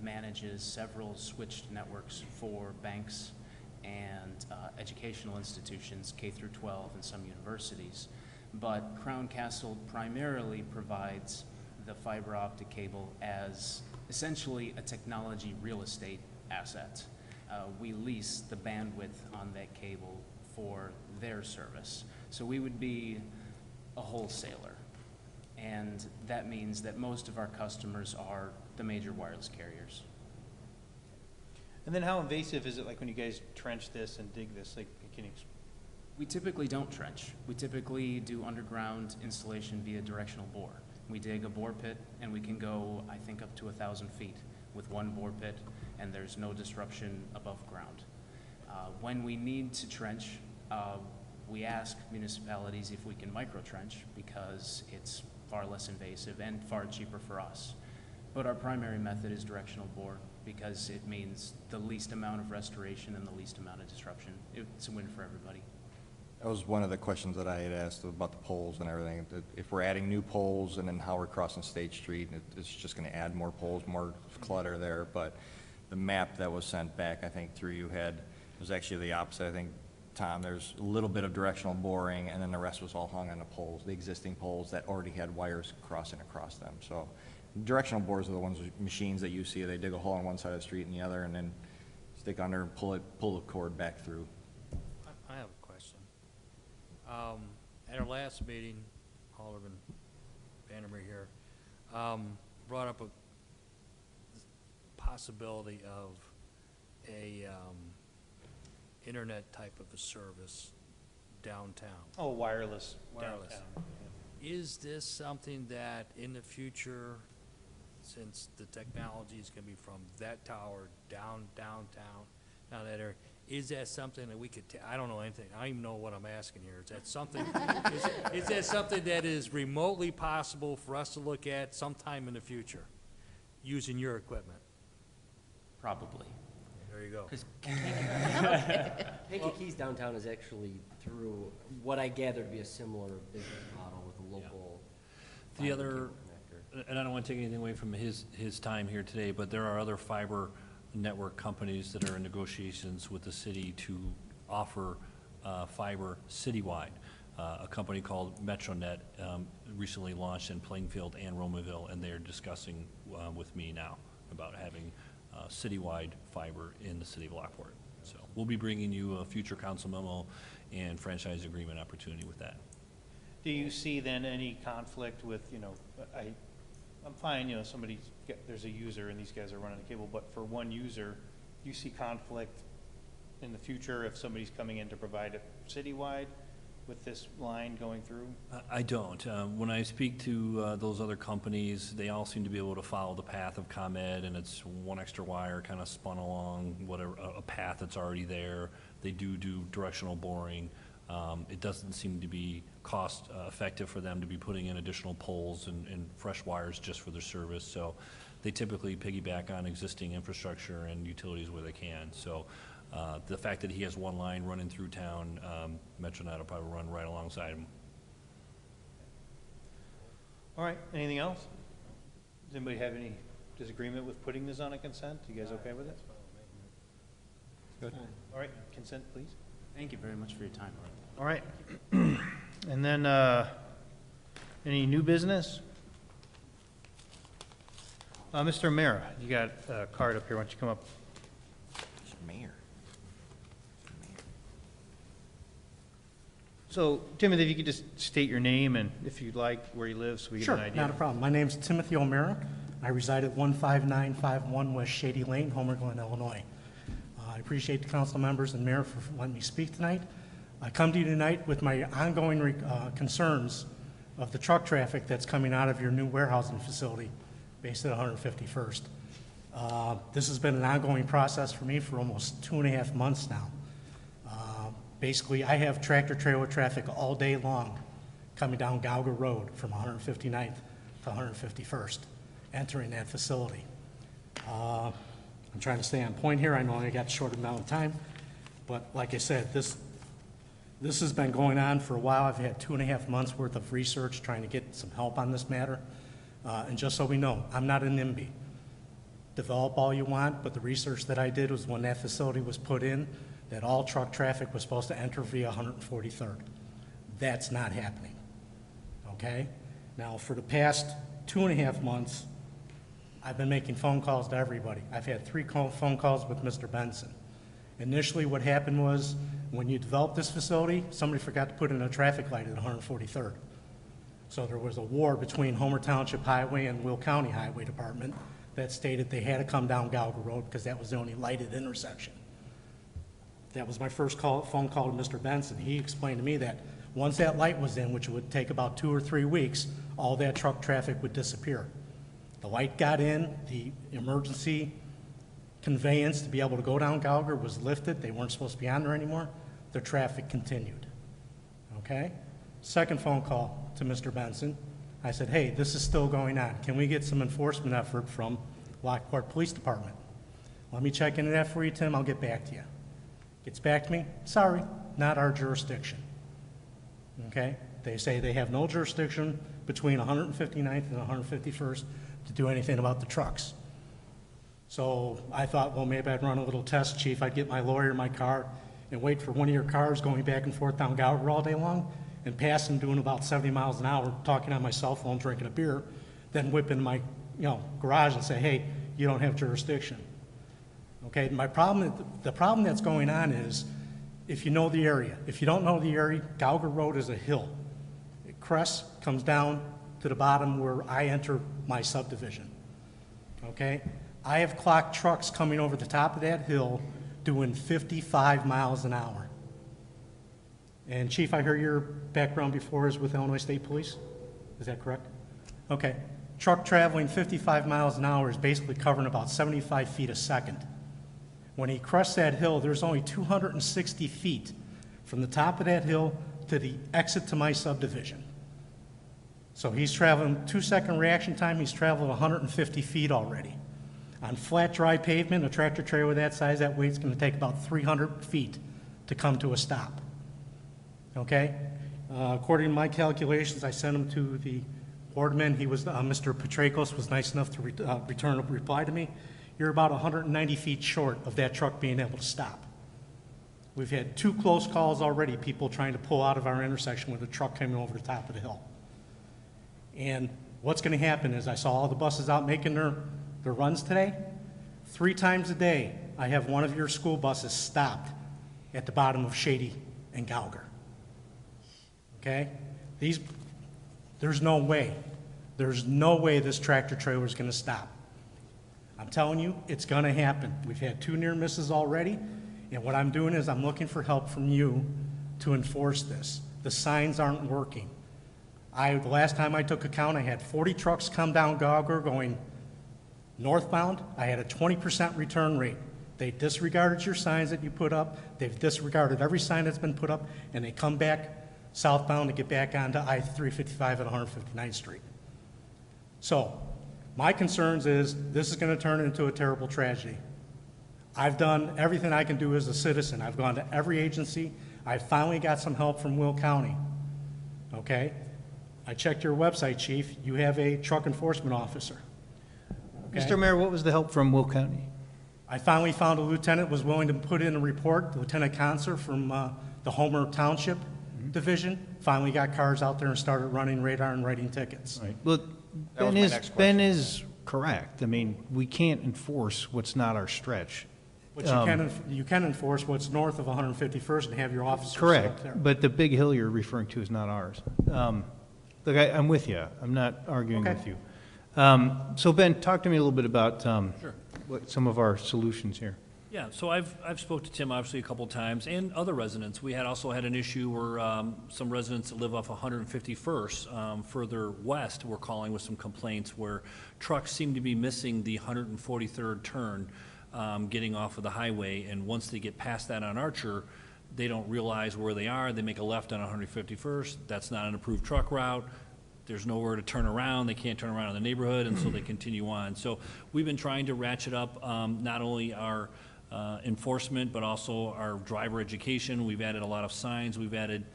M: manages several switched networks for banks and educational institutions, K through 12, and some universities. But Crown Castle primarily provides the fiber optic cable as essentially a technology real estate asset. We lease the bandwidth on that cable for their service. So we would be a wholesaler. And that means that most of our customers are the major wireless carriers.
A: And then how invasive is it, like when you guys trench this and dig this? Like,
M: We typically don't trench. We typically do underground installation via directional bore. We dig a bore pit, and we can go, I think, up to 1,000 feet with one bore pit, and there's no disruption above ground. When we need to trench, we ask municipalities if we can micro-trench because it's far less invasive and far cheaper for us. But our primary method is directional bore because it means the least amount of restoration and the least amount of disruption. It's a win for everybody.
F: That was one of the questions that I had asked about the poles and everything. If we're adding new poles and then how we're crossing State Street, it's just going to add more poles, more clutter there. But the map that was sent back, I think, through you had, was actually the opposite. I think, Tom, there's a little bit of directional boring, and then the rest was all hung on the poles, the existing poles that already had wires crossing across them. So directional bores are the ones, machines that you see. They dig a hole on one side of the street and the other, and then stick under and pull the cord back through.
J: I have a question. At our last meeting, Alderman Vandermeer here brought up a possibility of a internet type of a service downtown.
A: Oh, wireless.
J: Wireless.
A: Downtown.
J: Is this something that in the future, since the technology is going to be from that tower downtown, down that area, is that something that we could, I don't know anything, I don't even know what I'm asking here. Is that something, is that something that is remotely possible for us to look at sometime in the future, using your equipment?
M: Probably.
J: There you go.
D: Because Kankakee downtown is actually through what I gather to be a similar business model with a local.
C: The other,
D: fiber cable connector.
C: and I don't want to take anything away from his time here today, but there are other fiber network companies that are in negotiations with the city to offer fiber citywide. A company called MetroNet recently launched in Plainfield and Romaville, and they're discussing with me now about having citywide fiber in the city of Lockport. So we'll be bringing you a future council memo and franchise agreement opportunity with that.
A: Do you see then any conflict with, I'm fine, there's a user and these guys are running the cable, but for one user, do you see conflict in the future if somebody's coming in to provide it citywide with this line going through?
C: I don't. When I speak to those other companies, they all seem to be able to follow the path of ComEd, and it's one extra wire kind of spun along whatever a path that's already there. They do directional boring. It doesn't seem to be cost effective for them to be putting in additional poles and fresh wires just for their service. So they typically piggyback on existing infrastructure and utilities where they can. So the fact that he has one line running through town, MetroNet will probably run right alongside him.
A: All right, anything else? Does anybody have any disagreement with putting this on a consent? You guys okay with it? Good. All right, consent, please.
M: Thank you very much for your time.
A: All right. And then, any new business? Mr. Mayor, you got a card up here. Why don't you come up?
F: Mayor.
A: So, Timothy, if you could just state your name and, if you'd like, where you live, so we get an idea.
N: Sure, not a problem. My name's Timothy O'Mara. I reside at 15951 West Shady Lane, Homer Glen, Illinois. I appreciate the council members and mayor for letting me speak tonight. I come to you tonight with my ongoing concerns of the truck traffic that's coming out of your new warehousing facility based at 151st. This has been an ongoing process for me for almost 2.5 months now. Basically, I have tractor-trailer traffic all day long coming down Gauger Road from 159th to 151st, entering that facility. I'm trying to stay on point here. I know I got a short amount of time, but like I said, this has been going on for a while. I've had 2.5 months worth of research trying to get some help on this matter. And just so we know, I'm not an NIMBY. Develop all you want, but the research that I did was when that facility was put in, that all truck traffic was supposed to enter via 143rd. That's not happening, okay? Now, for the past 2.5 months, I've been making phone calls to everybody. I've had 3 phone calls with Mr. Benson. Initially, what happened was, when you developed this facility, somebody forgot to put in a traffic light at 143rd. So there was a war between Homer Township Highway and Will County Highway Department that stated they had to come down Gauger Road because that was the only lighted intersection. That was my first phone call to Mr. Benson. He explained to me that once that light was in, which would take about 2 or 3 weeks, all that truck traffic would disappear. The light got in, the emergency conveyance to be able to go down Gauger was lifted. They weren't supposed to be on there anymore. The traffic continued, okay? Second phone call to Mr. Benson. I said, hey, this is still going on. Can we get some enforcement effort from Lockport Police Department? Let me check into that for you, Tim. I'll get back to you. Gets back to me, sorry, not our jurisdiction, okay? They say they have no jurisdiction between 159th and 151st to do anything about the trucks. So I thought, well, maybe I'd run a little test, Chief. I'd get my lawyer in my car and wait for one of your cars going back and forth down Gauger all day long and passing, doing about 70 miles an hour, talking on my cell phone, drinking a beer, then whip in my garage and say, hey, you don't have jurisdiction. Okay, the problem that's going on is, if you know the area. If you don't know the area, Gauger Road is a hill. It crests, comes down to the bottom where I enter my subdivision. Okay? I have clocked trucks coming over the top of that hill doing 55 miles an hour. And Chief, I hear your background before is with Illinois State Police? Is that correct? Okay. Truck traveling 55 miles an hour is basically covering about 75 feet a second. When he crests that hill, there's only 260 feet from the top of that hill to the exit to my subdivision. So he's traveling 2-second reaction time, he's traveled 150 feet already. On flat, dry pavement, a tractor trailer that size, that weight's going to take about 300 feet to come to a stop. Okay? According to my calculations, I sent him to the boardman. He was, Mr. Petrakos was nice enough to return a reply to me. You're about 190 feet short of that truck being able to stop. We've had 2 close calls already, people trying to pull out of our intersection with a truck coming over the top of the hill. And what's going to happen is, I saw all the buses out making their runs today. 3 times a day, I have one of your school buses stopped at the bottom of Shady and Gauger. Okay? There's no way this tractor trailer is going to stop. I'm telling you, it's going to happen. We've had 2 near misses already, And what I'm doing is I'm looking for help from you to enforce this. The signs aren't working. The last time I took account, I had 40 trucks come down Gauger going northbound. I had a 20% return rate. They disregarded your signs that you put up. They've disregarded every sign that's been put up, and they come back southbound to get back onto I-355 at 159th Street. So my concerns is this is going to turn into a terrible tragedy. I've done everything I can do as a citizen. I've gone to every agency. I finally got some help from Will County. Okay? I checked your website, Chief. You have a truck enforcement officer. Okay?
A: Mr. Mayor, what was the help from Will County?
N: I finally found a lieutenant was willing to put in a report, Lieutenant Conser from the Homer Township Division. Finally got cars out there and started running radar and writing tickets.
A: Right. Well, Ben is correct. I mean, we can't enforce what's not our stretch.
N: But you can enforce what's north of 151st and have your officers up
A: Correct,
N: there.
A: but the big hill you're referring to is not ours. Look, I'm with you. I'm not arguing
N: Okay.
A: with you. So Ben, talk to me a little bit about what some of our solutions here.
C: Yeah, so I've spoke to Tim obviously a couple of times and other residents. We also had an issue where some residents that live off 151st further west were calling with some complaints where trucks seem to be missing the 143rd turn getting off of the highway, and once they get past that on Archer, they don't realize where they are. They make a left on 151st. That's not an approved truck route. There's nowhere to turn around. They can't turn around in the neighborhood, and so they continue on. So we've been trying to ratchet up not only our enforcement, but also our driver education. We've added a lot of signs. We've added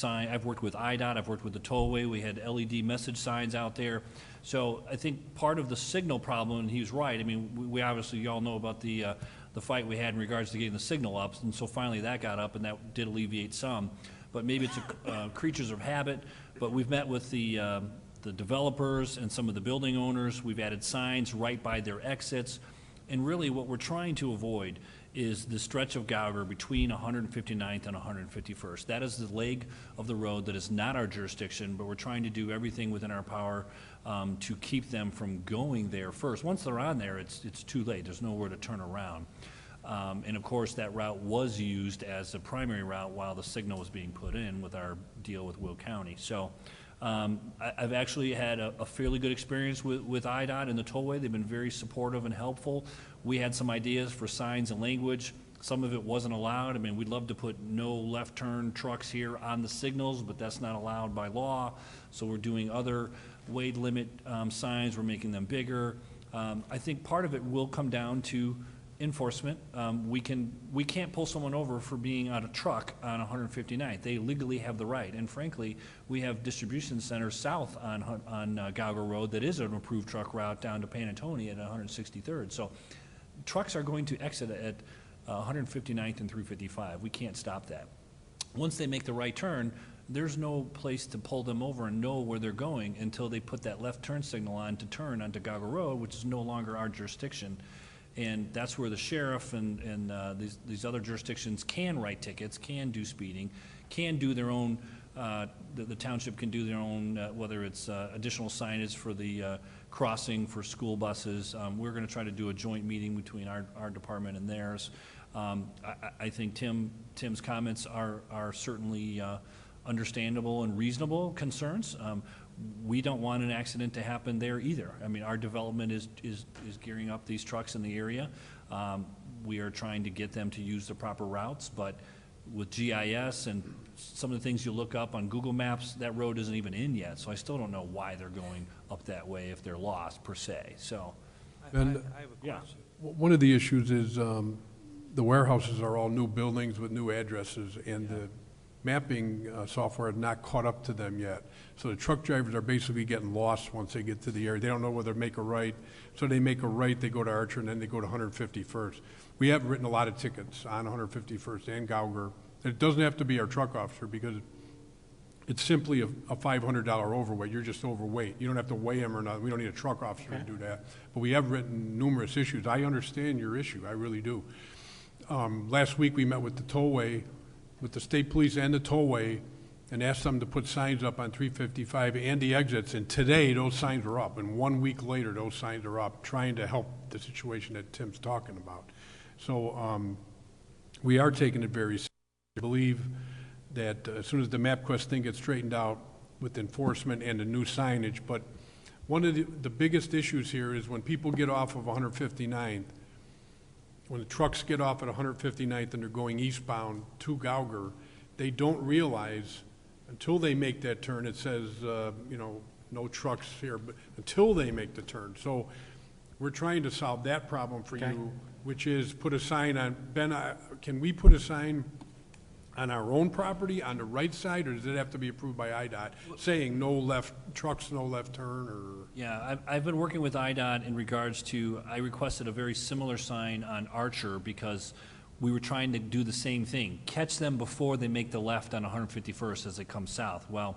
C: I've worked with IDOT. I've worked with the tollway. We had LED message signs out there. So I think part of the signal problem, and he's right. I mean, we obviously, you all know about the fight we had in regards to getting the signal up, and so finally that got up, and that did alleviate some. But maybe it's creatures of habit. But we've met with the developers and some of the building owners. We've added signs right by their exits. And really what we're trying to avoid is the stretch of Gauger between 159th and 151st. That is the leg of the road that is not our jurisdiction, but we're trying to do everything within our power to keep them from going there first. Once they're on there, it's too late. There's nowhere to turn around. And of course, that route was used as a primary route while the signal was being put in with our deal with Will County. So I've actually had a fairly good experience with IDOT and the tollway. They've been very supportive and helpful. We had some ideas for signs and language. Some of it wasn't allowed. I mean, we'd love to put no left turn trucks here on the signals, but that's not allowed by law. So we're doing other weight limit signs. We're making them bigger. I think part of it will come down to enforcement. We can't pull someone over for being on a truck on 159th. They legally have the right, and frankly, we have distribution centers south on Gauger Road that is an approved truck route down to Panatone at 163rd. So trucks are going to exit at 159th and 355. We can't stop that. Once they make the right turn, there's no place to pull them over and know where they're going until they put that left turn signal on to turn onto Gauger Road, which is no longer our jurisdiction. And that's where the sheriff and these other jurisdictions can write tickets, can do speeding, can do their own, the township can do their own, whether it's additional signage for the crossing for school buses. We're going to try to do a joint meeting between our department and theirs. I think Tim's comments are certainly understandable and reasonable concerns. We don't want an accident to happen there either. I mean, our development is gearing up these trucks in the area. We are trying to get them to use the proper routes, but with GIS and some of the things you look up on Google Maps, that road isn't even in yet, so I still don't know why they're going up that way if they're lost, per se, so.
I: And
L: I have a question.
I: one of the issues is the warehouses are all new buildings with new addresses, and the mapping software had not caught up to them yet. So the truck drivers are basically getting lost once they get to the area. They don't know whether to make a right. So they make a right, they go to Archer, and then they go to 151st. We have written a lot of tickets on 151st and Gauger. It doesn't have to be our truck officer because it's simply a $500 overweight. You're just overweight. You don't have to weigh them or not. We don't need a truck officer to do that. But we have written numerous issues. I understand your issue. I really do. Last week we met with the tollway, with the state police and the tollway, and asked them to put signs up on 355 and the exits, and today those signs are up, and 1 week later those signs are up, trying to help the situation that Tim's talking about. So we are taking it very seriously. I believe that as soon as the MapQuest thing gets straightened out with enforcement and the new signage, but one of the biggest issues here is when people get off of 159th, when the trucks get off at 159th and they're going eastbound to Gauger, they don't realize until they make that turn, it says, you know, no trucks here, but until they make the turn. So we're trying to solve that problem for you, which is put a sign on, Ben, can we put a sign on our own property on the right side, or does it have to be approved by IDOT, saying no left, trucks, no left turn, or?
C: Yeah, I've been working with IDOT in regards to, I requested a very similar sign on Archer because we were trying to do the same thing, catch them before they make the left on 151st as they come south. Well,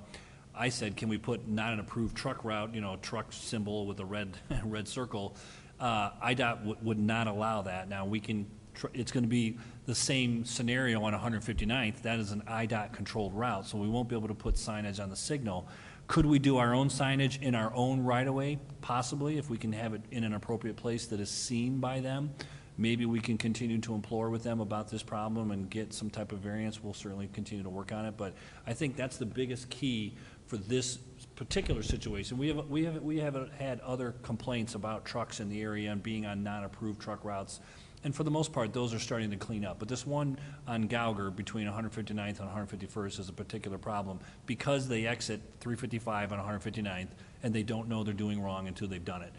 C: I said, can we put not an approved truck route, you know, truck symbol with a red red circle? IDOT would not allow that. Now we can. It's going to be the same scenario on 159th. That is an IDOT controlled route, so we won't be able to put signage on the signal. Could we do our own signage in our own right-of-way? Possibly, if we can have it in an appropriate place that is seen by them. Maybe we can continue to implore with them about this problem and get some type of variance. We'll certainly continue to work on it, but I think that's the biggest key for this particular situation. We haven't had other complaints about trucks in the area and being on non-approved truck routes. And for the most part, those are starting to clean up. But this one on Gauger between 159th and 151st is a particular problem because they exit 355 on 159th and they don't know they're doing wrong until they've done it.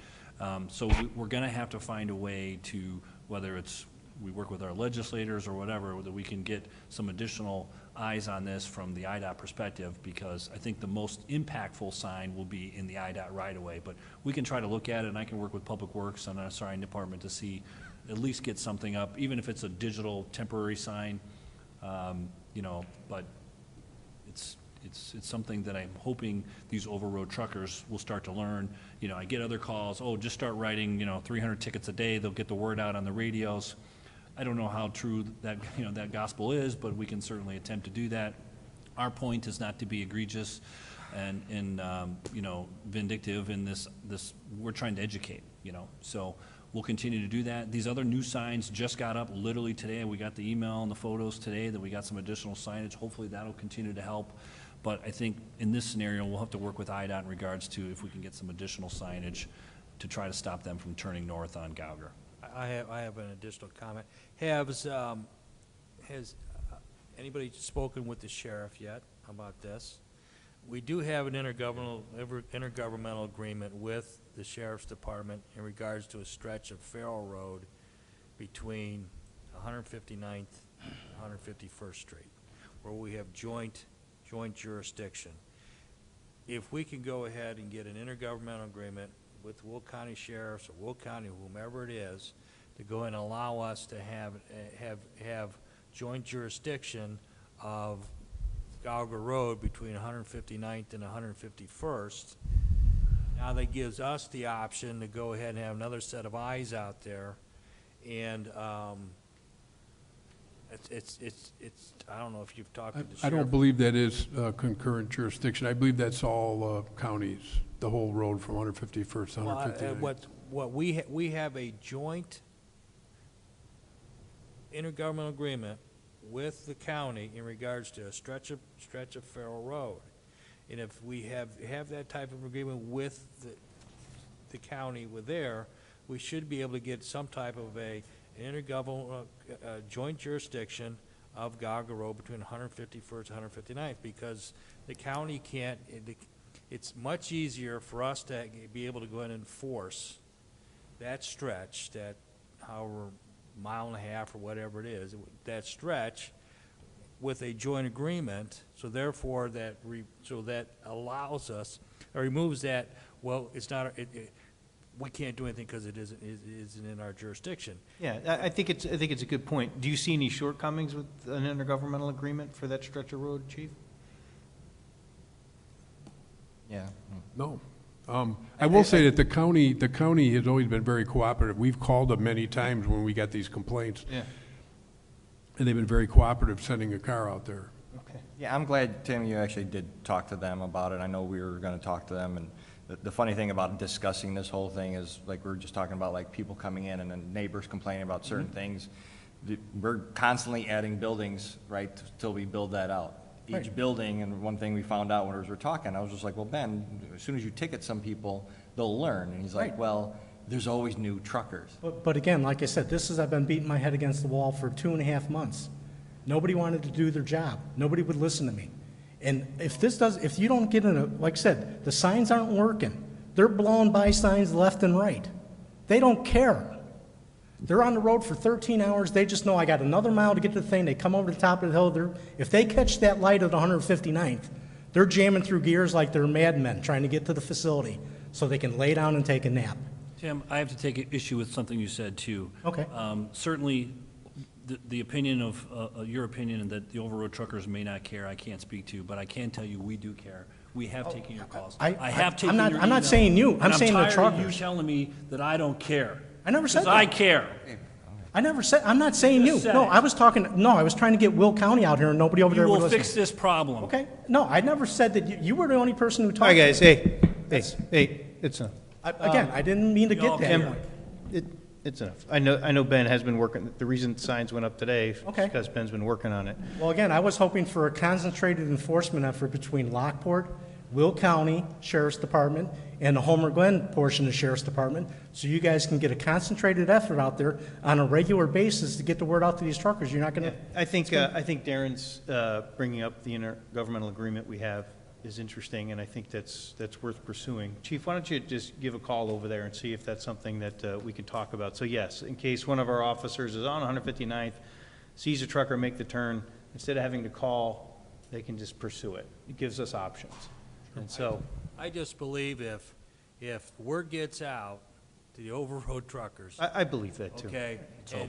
C: So we're going to have to find a way to, whether it's we work with our legislators or whatever, that we can get some additional eyes on this from the IDOT perspective, because I think the most impactful sign will be in the IDOT right away. But we can try to look at it, and I can work with Public Works and our sign department to see, at least get something up, even if it's a digital temporary sign, you know, but it's something that I'm hoping these overroad truckers will start to learn. You know, I get other calls, oh, just start writing, you know, 300 tickets a day, they'll get the word out on the radios. I don't know how true that, you know, that gospel is, but we can certainly attempt to do that. Our point is not to be egregious and you know, vindictive in this, we're trying to educate, you know, so we'll continue to do that. These other new signs just got up literally today. We got the email and the photos today that we got some additional signage. Hopefully that'll continue to help. But I think in this scenario, we'll have to work with IDOT in regards to if we can get some additional signage to try to stop them from turning north on Gauger.
J: I have an additional comment. Has anybody spoken with the sheriff yet about this? We do have an intergovernmental agreement with the sheriff's department in regards to a stretch of Farrell Road between 159th and 151st Street, where we have joint jurisdiction. If we can go ahead and get an intergovernmental agreement with Will County Sheriffs or Will County, whomever it is, to go and allow us to have joint jurisdiction of Gauger Road between 159th and 151st, now that gives us the option to go ahead and have another set of eyes out there, and it's I don't know if you've talked to the sheriff.
I: I don't believe that is concurrent jurisdiction. I believe that's all counties, the whole road from 151st to 159th.
J: What we have a joint intergovernmental agreement with the county in regards to a stretch of Farrell Road, and if we have that type of agreement with the county with there, we should be able to get some type of a intergovernmental joint jurisdiction of Gauger Road between 151st and 159th, because the county can't. It's much easier for us to be able to go ahead and enforce that stretch, that however mile and a half or whatever it is, that stretch with a joint agreement. So therefore, that allows us or removes that. Well, it's not. We can't do anything because it isn't in our jurisdiction.
A: Yeah, I think it's a good point. Do you see any shortcomings with an intergovernmental agreement for that stretch of road, Chief?
F: Yeah.
I: No. I will say that the county has always been very cooperative. We've called them many times when we got these complaints.
A: Yeah.
I: And they've been very cooperative sending a car out there.
A: Okay.
F: Yeah, I'm glad, Tim, you actually did talk to them about it. I know we were going to talk to them, and the funny thing about discussing this whole thing is, like we were just talking about, like people coming in and then neighbors complaining about certain things. we're constantly adding buildings, right, till we build that out. Each
N: Right.
F: building, and one thing we found out when we were talking, I was just like, well, Ben, as soon as you ticket some people, they'll learn. And he's like,
N: Right.
F: well, there's always new truckers.
N: But again, like I said, I've been beating my head against the wall for 2.5 months. Nobody wanted to do their job. Nobody would listen to me. And if you don't get in like I said, the signs aren't working. They're blowing by signs left and right. They don't care. They're on the road for 13 hours. They just know I got another mile to get to the thing. They come over the top of the hill. If they catch that light at 159th, they're jamming through gears like they're madmen trying to get to the facility so they can lay down and take a nap.
C: Tim, I have to take issue with something you said, too.
N: Okay.
C: Certainly, the opinion of, your opinion that the overroad truckers may not care, I can't speak to, but I can tell you we do care. We have taken your calls. I have taken your email.
N: I'm not saying you. I'm saying the
C: And I'm tired of you
N: truckers.
C: telling me that I don't care.
N: I never said
C: Because I
N: that.
C: care.
N: I never said, I'm not saying you.
C: just said
N: No,
C: it.
N: I was trying to get Will County out here and nobody over
C: You
N: there would
C: will
N: listen.
C: fix this problem.
N: Okay? No, I never said that. You were the only person who talked.
A: All right, guys, hey, it's enough.
N: Again, I didn't mean to
C: y'all
N: get
C: can-
N: that.
A: It's enough. I know Ben has been working, the reason signs went up today is
N: Okay.
A: because Ben's been working on it.
N: Well, again, I was hoping for a concentrated enforcement effort between Lockport, Will County Sheriff's Department, and the Homer Glen portion of the Sheriff's Department, so you guys can get a concentrated effort out there on a regular basis to get the word out to these truckers. You're not going to.
A: I think Darren's bringing up the intergovernmental agreement we have is interesting, and I think that's worth pursuing. Chief, why don't you just give a call over there and see if that's something that we can talk about. So yes, in case one of our officers is on 159th, sees a trucker make the turn, instead of having to call, they can just pursue it. It gives us options. And so,
J: I just believe if word gets out to the overroad truckers,
A: I believe that too.
J: okay,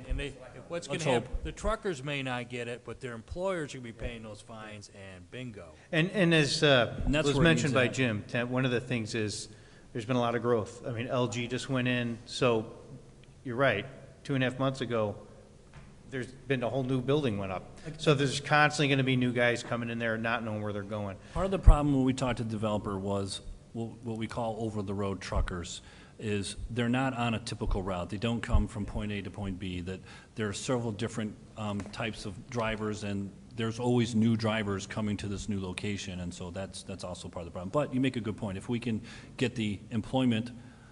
J: and they, what's going
C: Let's
J: to happen, the truckers may not get it, but their employers are going to be paying those fines, and bingo.
A: And as
C: that's
A: was
C: where it
A: mentioned
C: needs
A: by
C: to
A: Jim, one of the things is, there's been a lot of growth. I mean, LG just went in, so you're right, 2.5 months ago, there's been a whole new building went up. So there's constantly going to be new guys coming in there not knowing where they're going.
C: Part of the problem when we talked to the developer was what we call over-the-road truckers, is they're not on a typical route. They don't come from point A to point B, that there are several different types of drivers, and there's always new drivers coming to this new location, and so that's also part of the problem. But you make a good point. If we can get the employment,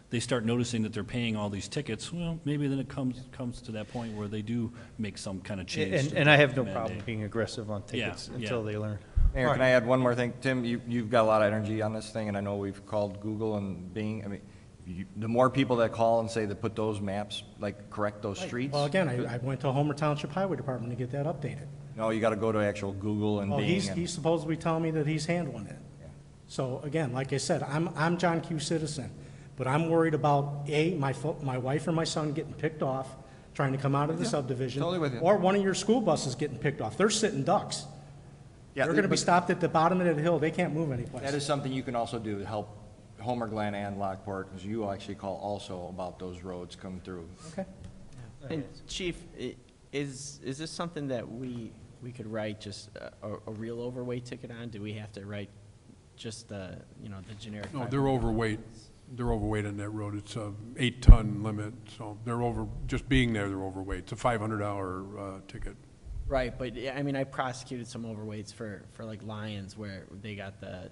C: they start noticing that they're paying all these tickets, well, maybe then it comes to that point where they do make some kind of change.
A: And I have no
C: mandate.
A: problem being aggressive on tickets
C: Yeah,
A: until
C: yeah.
A: they learn.
F: Mayor, can I add one more thing? Tim, you've got a lot of energy on this thing, and I know we've called Google and Bing. I mean, the more people that call and say that put those maps, like, correct those streets.
N: Well, again, I went to Homer Township Highway Department to get that updated.
F: No, you got to go to actual Google and
N: Well,
F: Bing.
N: he's supposedly telling me that he's handling it. So again, like I said, I'm John Q. Citizen, but I'm worried about, my wife or my son getting picked off, trying to come out of the subdivision.
F: totally with you.
N: Or one of your school buses getting picked off. They're sitting ducks.
F: Yeah,
N: They're going to be
F: but
N: stopped at the bottom of that hill. They can't move anyplace.
F: That is something you can also do to help Homer Glen and Lockport, because you actually call also about those roads coming through.
N: Okay.
G: And Chief, is this something that we could write just a real overweight ticket on? Do we have to write just the generic?
I: No, they're overweight. They're overweight on that road. It's a 8-ton limit, so they're just being there, they're overweight. It's a $500 ticket.
G: Right, but yeah, I mean, I prosecuted some overweights for like Lions where they got the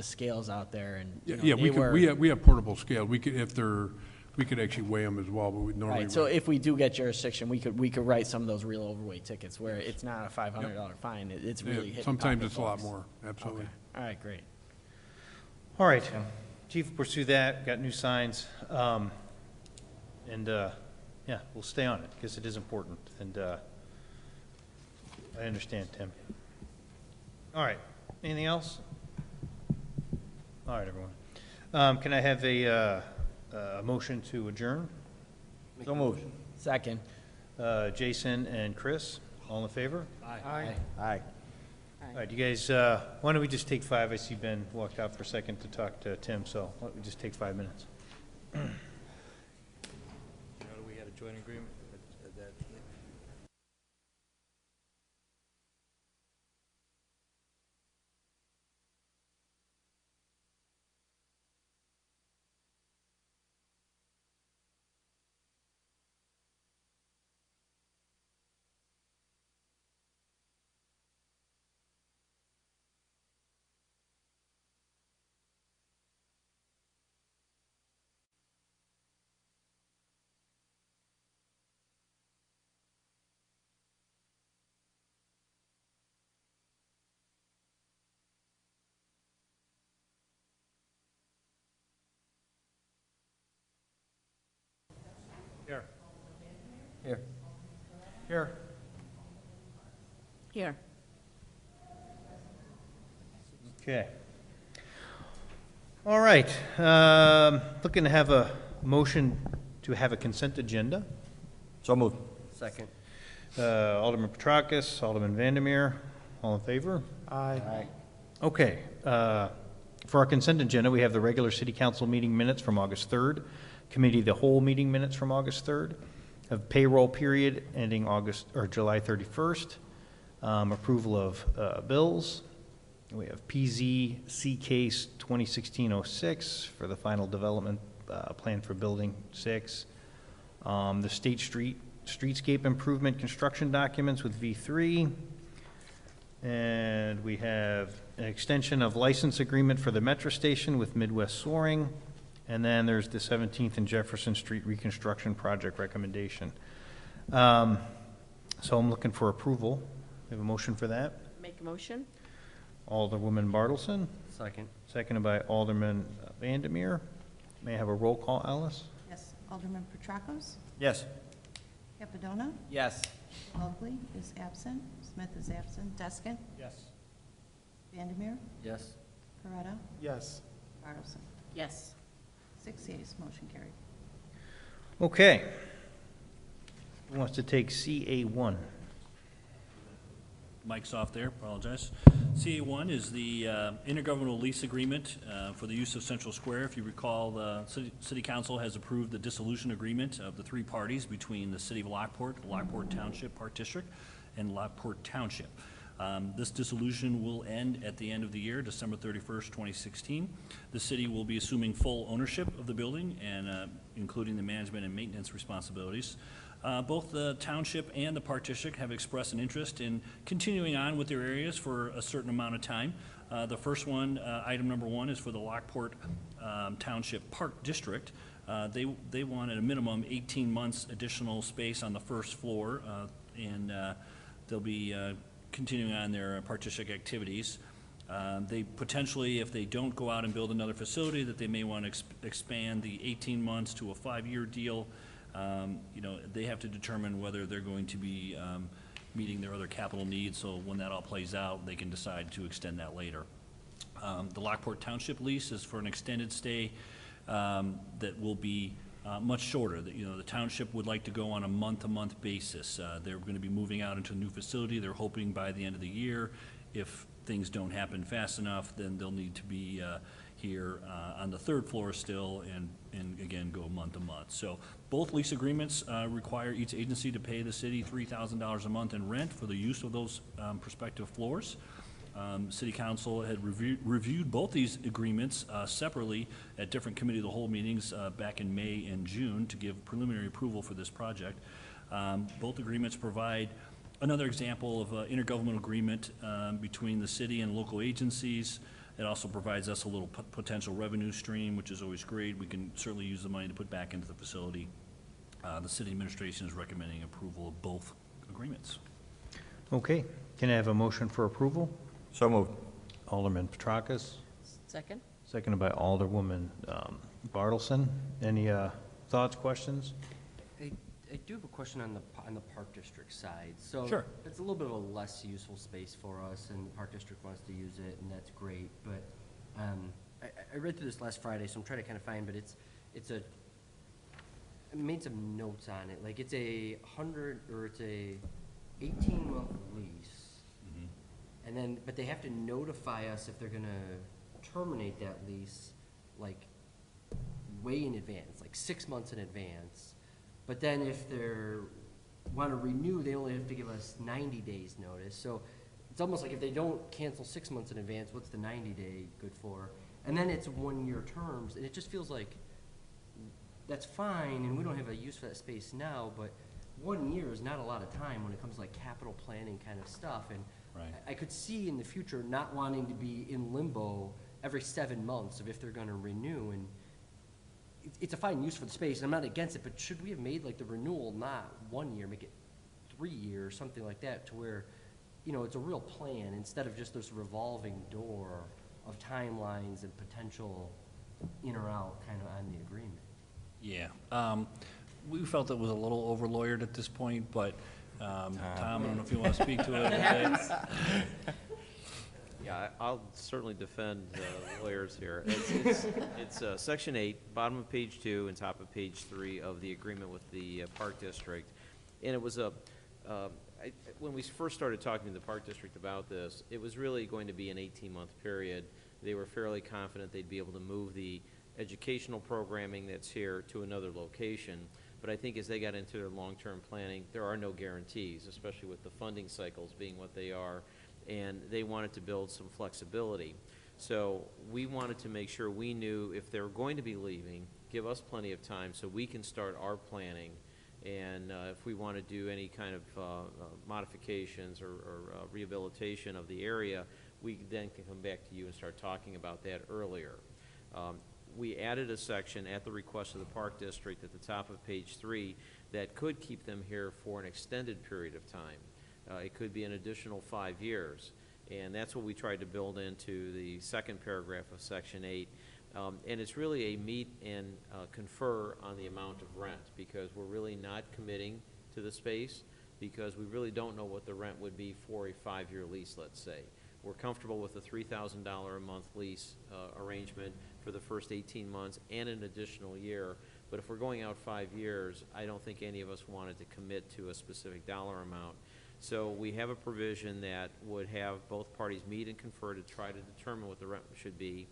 G: scales out there and,
I: Yeah, we have portable scale. We could actually weigh them as well, but we normally.
G: Right, so if we do get jurisdiction, we could write some of those real overweight tickets where it's not a $500 fine, it's really hitting
I: sometimes it's a lot
G: pocketbooks.
I: more, absolutely.
G: Okay. All right, great.
A: All right, Chief, pursue that, got new signs, and, yeah, we'll stay on it, because it is important, and, I understand, Tim. All right, anything else? All right, everyone. Can I have a motion to adjourn?
F: So moved.
G: Second.
A: Jason and Chris, all in favor?
G: Aye.
F: Aye.
A: All right, you guys, why don't we just take 5? I see Ben walked out for a second to talk to Tim, so why don't we just take 5 minutes?
J: You know, we had a joint agreement
D: Here.
H: Here.
B: Here.
A: Okay. All right, looking to have a motion to have a consent agenda.
F: So moved.
D: Second.
A: Alderman Petracas, Alderman Vandermeer, all in favor?
H: Aye.
A: Okay, for our consent agenda, we have the regular city council meeting minutes from August 3rd, committee of the whole meeting minutes from August 3rd, of payroll period ending July 31st, approval of bills. We have PZC case 2016-06 for the final development plan for Building 6. The State Streetscape Improvement Construction documents with V3. And we have an extension of license agreement for the metro station with Midwest Soaring. And then there's the 17th and Jefferson Street reconstruction project recommendation. So I'm looking for approval. We have a motion for that.
B: Make a motion?
A: Alderwoman Bartleson,
D: Second.
A: seconded by Alderman Vandermeer. May I have a roll call, Alice?
O: Yes. Alderman Petracos?
F: Yes.
O: Capadona?
G: Yes.
O: Mobley is absent. Smith is absent. Deskin?
H: Yes.
O: Vandermeer?
D: Yes.
O: Coretta?
H: Yes.
O: Bartleson?
B: Yes.
O: 6 yeas, motion carried.
A: Okay. Who wants to take CA1?
C: Mic's off there, apologize. CA1 is the intergovernmental lease agreement for the use of Central Square. If you recall, the City Council has approved the dissolution agreement of the three parties between the City of Lockport, Lockport Township Park District, and Lockport Township. This dissolution will end at the end of the year, December 31st, 2016. The city will be assuming full ownership of the building, and including the management and maintenance responsibilities. Both the township and the park district have expressed an interest in continuing on with their areas for a certain amount of time. The first one, item number one, is for the Lockport Township Park District. They want at a minimum 18 months additional space on the first floor, and they'll be continuing on their park district activities. They potentially, if they don't go out and build another facility, that they may want to expand the 18 months to a 5-year deal. They have to determine whether they're going to be meeting their other capital needs, so when that all plays out, they can decide to extend that later. The Lockport Township lease is for an extended stay that will be much shorter. The township would like to go on a month-to-month basis. They're going to be moving out into a new facility. They're hoping by the end of the year. If things don't happen fast enough, then they'll need to be here on the third floor still, and again go month to month. So both lease agreements require each agency to pay the city $3,000 a month in rent for the use of those prospective floors. City Council had reviewed both these agreements separately at different committee of the whole meetings back in May and June to give preliminary approval for this project. Both agreements provide another example of an intergovernmental agreement between the city and local agencies. It also provides us a little potential revenue stream, which is always great. We can certainly use the money to put back into the facility. The city administration is recommending approval of both agreements.
A: Okay, can I have a motion for approval?
F: So moved.
A: Alderman Petracas,
B: Second?
A: seconded by Alderwoman Bartleson. Any thoughts, questions?
D: I do have a question on the Park District side. So
A: Sure.
D: it's a little bit of a less useful space for us, and the Park District wants to use it, and that's great. But I read through this last Friday, so I'm trying to kind of find. But I made some notes on it. Like it's a 18-month lease, and then but they have to notify us if they're gonna terminate that lease, like way in advance, like 6 months in advance. But then if they want to renew, they only have to give us 90 days notice. So it's almost like if they don't cancel 6 months in advance, what's the 90-day good for? And then it's 1-year terms, and it just feels like that's fine, and we don't have a use for that space now, but 1 year is not a lot of time when it comes to like capital planning kind of stuff. And
C: Right.
D: I could see in the future not wanting to be in limbo every 7 months of if they're going to renew. And it's a fine use for the space, and I'm not against it, but should we have made like the renewal not 1 year, make it 3 years, something like that, to where, it's a real plan instead of just this revolving door of timelines and potential in or out kind of on the agreement?
C: Yeah. We felt it was a little over-lawyered at this point, but, Tom, I don't know if you want to speak to it a bit.
L: Yeah, I'll certainly defend lawyers here. It's Section 8, bottom of page 2 and top of page 3 of the agreement with the Park District. And it was when we first started talking to the Park District about this, it was really going to be an 18-month period. They were fairly confident they'd be able to move the educational programming that's here to another location. But I think as they got into their long-term planning, there are no guarantees, especially with the funding cycles being what they are, and they wanted to build some flexibility. So we wanted to make sure we knew if they were going to be leaving, give us plenty of time so we can start our planning. And if we want to do any kind of modifications or rehabilitation of the area, we then can come back to you and start talking about that earlier. We added a section at the request of the Park District at the top of page 3 that could keep them here for an extended period of time. It could be an additional 5 years, and that's what we tried to build into the second paragraph of Section 8. And it's really a meet and confer on the amount of rent, because we're really not committing to the space, because we really don't know what the rent would be for a 5-year lease, let's say. We're comfortable with a $3,000 a month lease arrangement for the first 18 months and an additional year. But if we're going out 5 years, I don't think any of us wanted to commit to a specific dollar amount. So we have a provision that would have both parties meet and confer to try to determine what the rent should be.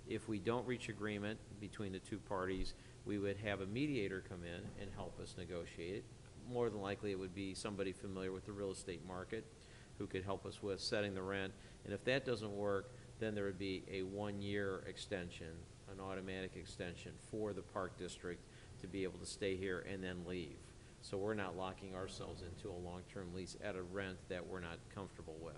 L: If we don't reach agreement between the two parties, we would have a mediator come in and help us negotiate it. More than likely, it would be somebody familiar with the real estate market who could help us with setting the rent. And if that doesn't work, then there would be a 1-year extension, an automatic extension for the Park District to be able to stay here and then leave. So we're not locking ourselves into a long-term lease at a rent that we're not comfortable with.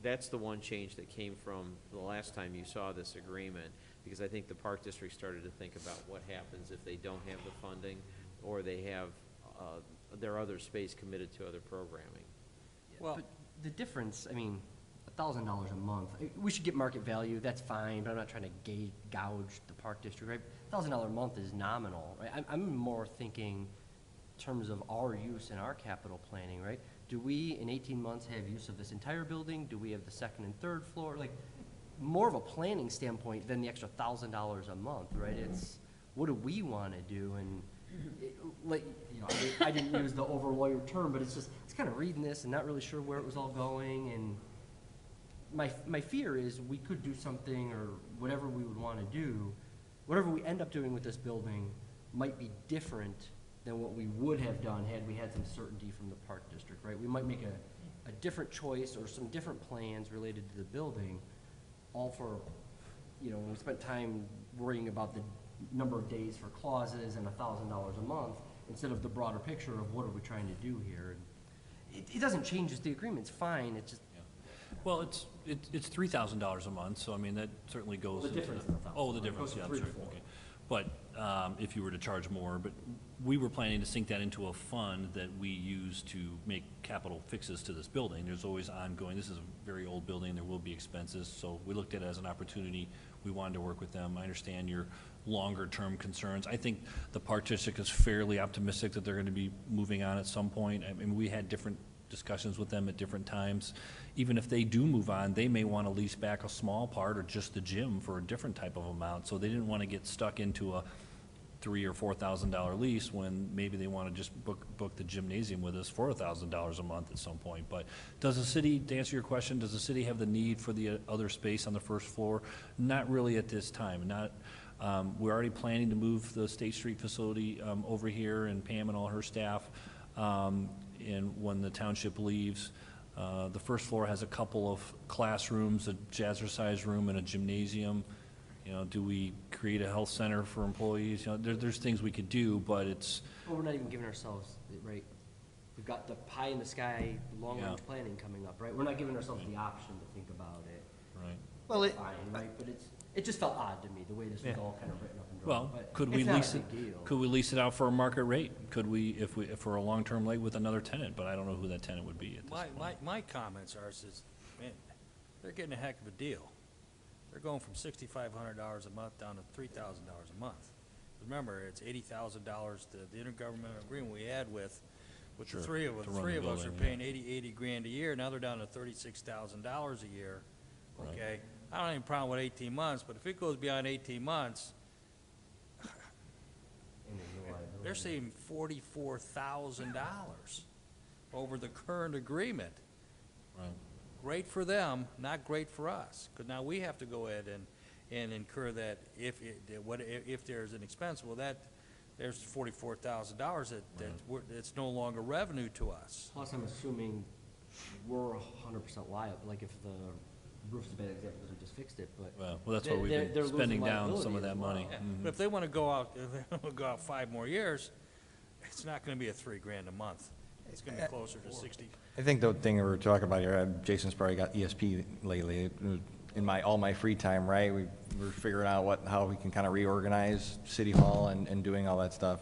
L: That's the one change that came from the last time you saw this agreement, because I think the Park District started to think about what happens if they don't have the funding or they have their other space committed to other programming.
D: Well, but the difference, I mean, $1,000 a month, we should get market value, that's fine, but I'm not trying to gouge the Park District, right? $1,000 a month is nominal, right? I'm more thinking in terms of our use in our capital planning, right? Do we, in 18 months, have use of this entire building? Do we have the second and third floor? Like, more of a planning standpoint than the extra $1,000 a month, right? It's, what do we want to do? And, like, you know, I didn't use the over-lawyered term, but it's just, it's kind of reading this and not really sure where it was all going. And my fear is we could do something, or whatever we would want to do, whatever we end up doing with this building might be different than what we would have done had we had some certainty from the Park District, right? We might make a different choice or some different plans related to the building, all for, you know, we spent time worrying about the number of days for clauses and $1,000 a month instead of the broader picture of what are we trying to do here. And it doesn't change the agreement's fine, it's just.
C: Well, it's $3,000 a month, so I mean, that certainly goes.
D: The difference.
C: Oh, the difference, yeah, I'm sorry, okay. But if you were to charge more, but we were planning to sink that into a fund that we use to make capital fixes to this building. There's always ongoing, this is a very old building, there will be expenses, so we looked at it as an opportunity. We wanted to work with them. I understand your longer-term concerns. I think the Park District is fairly optimistic that they're going to be moving on at some point. I mean, we had different discussions with them at different times. Even if they do move on, they may want to lease back a small part or just the gym for a different type of amount. So they didn't want to get stuck into a $3,000 or $4,000 lease when maybe they want to just book the gymnasium with us for $1,000 a month at some point. But does the city, to answer your question, does the city have the need for the other space on the first floor? Not really at this time. We're already planning to move the State Street facility over here, and Pam and all her staff, and when the township leaves. The first floor has a couple of classrooms, a jazzercise room, and a gymnasium. You know, do we create a health center for employees? You know, there's things we could do, but it's.
D: Well, we're not even giving ourselves, right? We've got the pie in the sky long-range planning coming up, right? We're not giving ourselves the option to think about it.
C: Right.
D: Well, fine, right? But it just felt odd to me the way this was all kind of written up and drawn.
C: Well,
D: but
C: could we
D: it's not
C: lease
D: a
C: it?
D: big deal.
C: Could we lease it out for a market rate? Could we, if for a long-term late with another tenant? But I don't know who that tenant would be at this point.
J: My comments are, man, they're getting a heck of a deal. They're going from $6,500 a month down to $3,000 a month. remember, it's $80,000, the intergovernmental agreement we had with the
C: Sure,
J: three of us.
C: to
J: The
C: run
J: three
C: the
J: of us are
C: building,
J: paying 80 grand a year, now they're down to $36,000 a year,
C: Right.
J: okay? I don't have any problem with 18 months, but if it goes beyond 18 months, they're saving $44,000 over the current agreement.
C: Right.
J: Great for them, not great for us, because now we have to go ahead and incur that if there's an expense, well, there's $44,000 that's no longer revenue to us.
D: Plus, I'm assuming we're 100% liable, like if the roof's a bad example, because we just fixed it, but.
C: Well, that's why we've
D: they're
C: been
D: losing
C: spending down
D: liability
C: some of
D: as
C: that
D: well.
C: money.
J: Yeah,
C: Mhm.
J: but if they want to go out, if they want to go out 5 more years, it's not going to be a $3,000 a month. It's going to be closer to 60.
F: I think the thing that we're talking about here, Jason's probably got ESP lately. In all my free time, right, we're figuring out how we can kind of reorganize City Hall and doing all that stuff.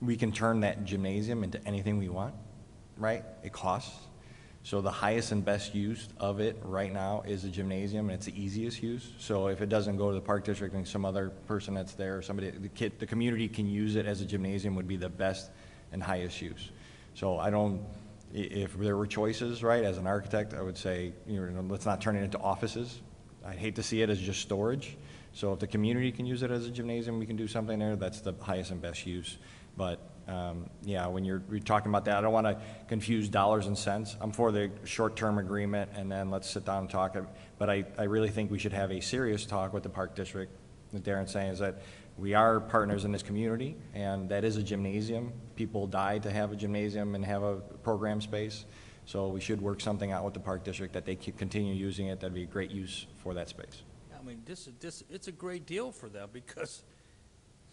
F: We can turn that gymnasium into anything we want, right? It costs. So the highest and best use of it right now is a gymnasium, and it's the easiest use. So if it doesn't go to the Park District and some other person that's there, the community can use it as a gymnasium would be the best and highest use. So if there were choices, right, as an architect, I would say, let's not turn it into offices. I'd hate to see it as just storage. So if the community can use it as a gymnasium, we can do something there, that's the highest and best use. But, yeah, when you're talking about that, I don't want to confuse dollars and cents. I'm for the short-term agreement, and then let's sit down and talk. But I really think we should have a serious talk with the Park District. What Darren's saying is that we are partners in this community, and that is a gymnasium. People die to have a gymnasium and have a program space. So we should work something out with the Park District that they can continue using it. That'd be a great use for that space.
J: I mean, it's a great deal for them because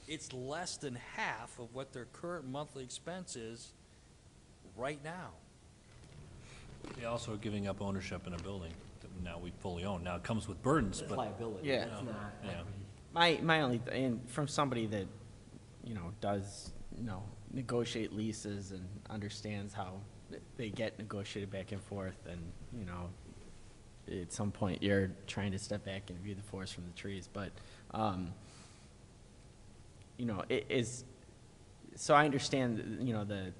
J: it's less than half of what their current monthly expense is right now.
C: They also are giving up ownership in a building that now we fully own. Now, it comes with burdens,
D: It's
C: but.
D: liability.
G: Yeah.
D: It's not
C: Yeah.
D: equity.
G: My only, and from somebody that, does, negotiate leases and understands how they get negotiated back and forth, and, at some point you're trying to step back and view the forest from the trees, but, it is, so I understand,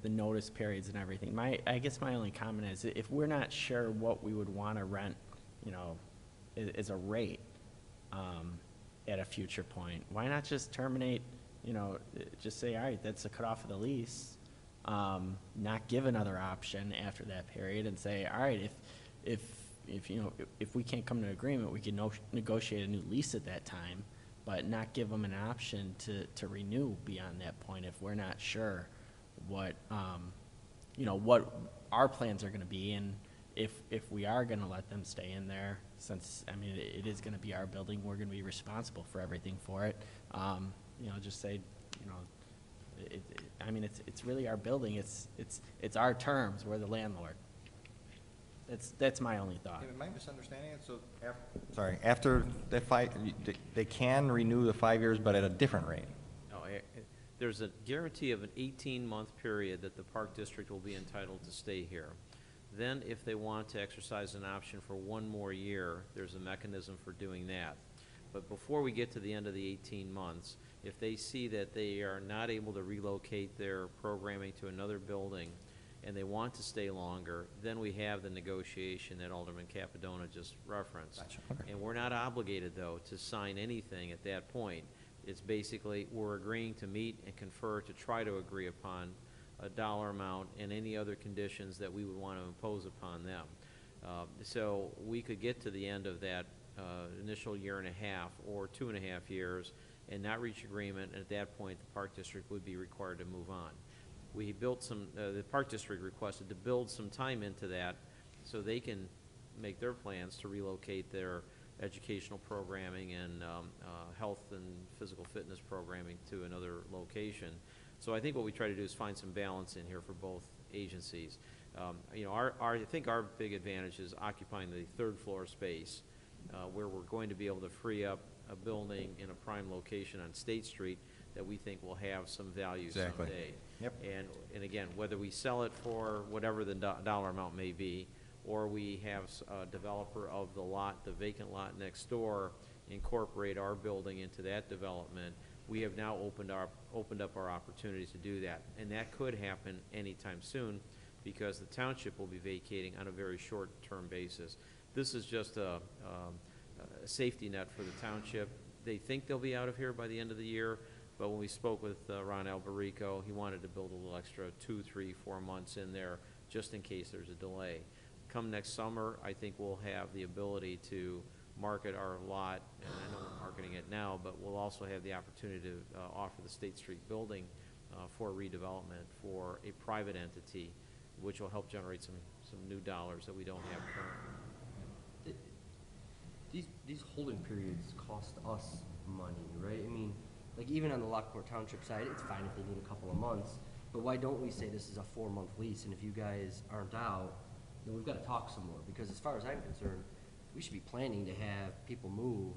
G: the notice periods and everything. I guess my only comment is, if we're not sure what we would want to rent, as a rate, at a future point, why not just terminate, just say, all right, that's the cutoff of the lease, not give another option after that period, and say, all right, if we can't come to an agreement, we can negotiate a new lease at that time, but not give them an option to renew beyond that point if we're not sure what, what our plans are going to be, and if we are going to let them stay in there, since, it is going to be our building, we're going to be responsible for everything for it. Just say, it's really our building. It's our terms. We're the landlord. That's my only thought.
F: Am I misunderstanding it? So, after the they can renew the 5 years, but at a different rate?
L: No, there's a guarantee of an 18-month period that the Park District will be entitled to stay here. Then, if they want to exercise an option for 1 more year, there's a mechanism for doing that. But before we get to the end of the 18 months, if they see that they are not able to relocate their programming to another building and they want to stay longer, then we have the negotiation that Alderman Capadona just referenced.
F: Gotcha. Okay.
L: And we're not obligated, though, to sign anything at that point. It's basically, we're agreeing to meet and confer to try to agree upon a dollar amount and any other conditions that we would want to impose upon them. So we could get to the end of that initial year and a half or 2.5 years and not reach agreement, and at that point the Park District would be required to move on. We built the Park District requested to build some time into that so they can make their plans to relocate their educational programming and health and physical fitness programming to another location. So I think what we try to do is find some balance in here for both agencies. I think our big advantage is occupying the 3rd floor space where we're going to be able to free up a building in a prime location on State Street that we think will have some value someday.
F: Yep.
L: And again, whether we sell it for whatever the dollar amount may be, or we have a developer of the lot, the vacant lot next door, incorporate our building into that development, we have now opened up our opportunities to do that. And that could happen anytime soon, because the township will be vacating on a very short-term basis. This is just a safety net for the township. They think they'll be out of here by the end of the year, but when we spoke with Ron Alberico, he wanted to build a little extra 2, 3, 4 months in there just in case there's a delay. Come next summer, I think we'll have the ability to market our lot, and I know we're marketing it now, but we'll also have the opportunity to offer the State Street building for redevelopment for a private entity, which will help generate some new dollars that we don't have currently.
D: These holding periods cost us money, right? I mean, like even on the Lockport Township side, it's fine if they need a couple of months, but why don't we say this is a 4-month lease, and if you guys aren't out, then we've got to talk some more, because as far as I'm concerned, we should be planning to have people move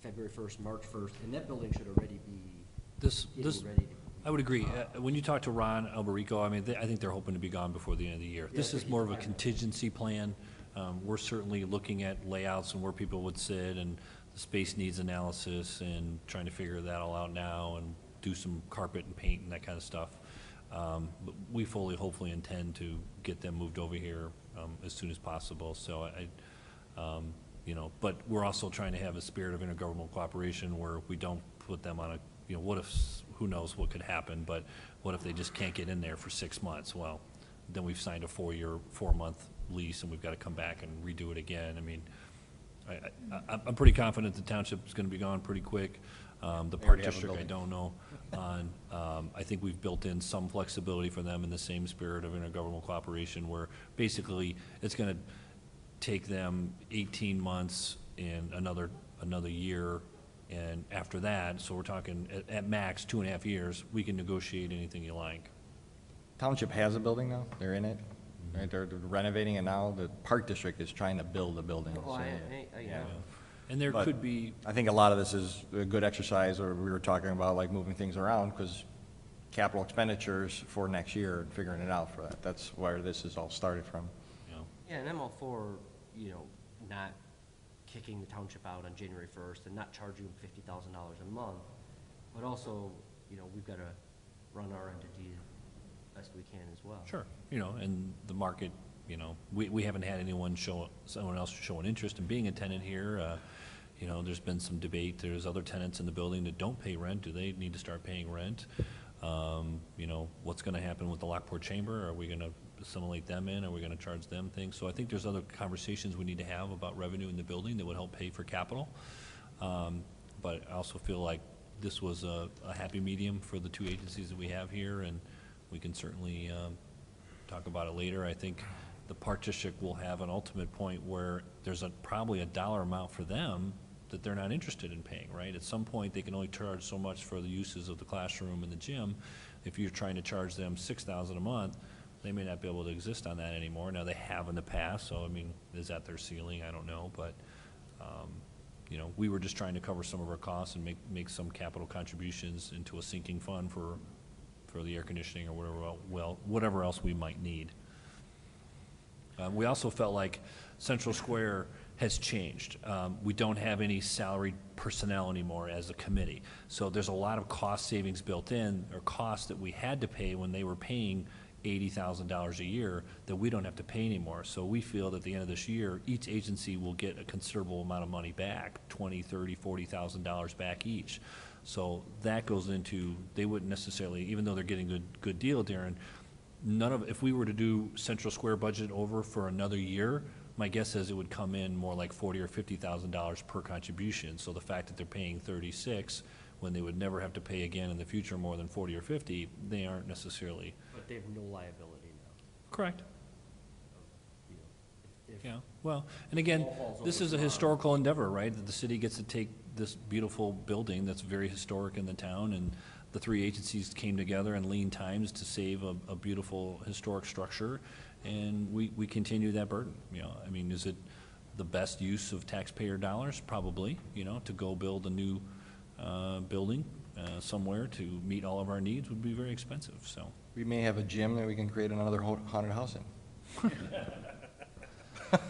D: February 1st, March 1st, and that building should already be getting ready to.
C: I would agree. When you talk to Ron Alberico, I mean, I think they're hoping to be gone before the end of the year. This is more of a contingency plan. We're certainly looking at layouts and where people would sit and the space needs analysis and trying to figure that all out now and do some carpet and paint and that kind of stuff. But we fully, hopefully, intend to get them moved over here as soon as possible. So you know, but we're also trying to have a spirit of intergovernmental cooperation where we don't put them on a, you know, what if, who knows what could happen, but what if they just can't get in there for 6 months? Well, then we've signed a 4-month lease and we've got to come back and redo it again. I mean, I'm pretty confident the township is going to be gone pretty quick. The Park District, I don't know on. I think we've built in some flexibility for them in the same spirit of intergovernmental cooperation where basically it's going to take them 18 months and another year, and after that, so we're talking at max 2.5 years, we can negotiate anything you like.
F: Township has a building now, they're in it, right, they're renovating it now, the Park District is trying to build a building.
D: Oh,
F: so,
D: yeah.
C: And there could be,
F: I think a lot of this is a good exercise, or we were talking about like moving things around, because capital expenditures for next year and figuring it out for that, that's where this is all started from.
D: Yeah, and I'm all for, you know, not kicking the township out on January 1st and not charging them $50,000 a month, but also, you know, we've got to run our entity the best we can as well.
C: sure, you know, and the market, you know, we haven't had someone else show an interest in being a tenant here. You know, there's been some debate. There's other tenants in the building that don't pay rent. Do they need to start paying rent? You know, what's going to happen with the Lockport Chamber? Are we going to assimilate them in? Are we going to charge them things? So I think there's other conversations we need to have about revenue in the building that would help pay for capital. But I also feel like this was a happy medium for the two agencies that we have here, and we can certainly talk about it later. I think the Park District will have an ultimate point where there's probably a dollar amount for them that they're not interested in paying, right? At some point, they can only charge so much for the uses of the classroom and the gym. If you're trying to charge them $6,000 a month, they may not be able to exist on that anymore. Now, they have in the past, so, I mean, is that their ceiling? I don't know, but, you know, we were just trying to cover some of our costs and make some capital contributions into a sinking fund for the air conditioning or whatever else we might need. We also felt like Central Square has changed. We don't have any salaried personnel anymore as a committee. So there's a lot of cost savings built in, or costs that we had to pay when they were paying $80,000 a year that we don't have to pay anymore. So we feel that at the end of this year, each agency will get a considerable amount of money back, $20,000, $30,000, $40,000 back each. So that goes into, they wouldn't necessarily, even though they're getting a good deal, Darren, if we were to do Central Square budget over for another year, my guess is it would come in more like $40,000 or $50,000 per contribution. So the fact that they're paying $36,000 when they would never have to pay again in the future more than $40,000 or $50,000, they aren't necessarily.
D: But they have no liability now.
C: Correct.
D: If
C: Yeah. Well, and again, this is a historical endeavor, right? That the city gets to take this beautiful building that's very historic in the town, and the three agencies came together in lean times to save a beautiful historic structure, and we continue that burden. You know, I mean, is it the best use of taxpayer dollars? Probably. You know, to go build a new building somewhere to meet all of our needs would be very expensive. So
F: We may have a gym that we can create another haunted house in.
A: All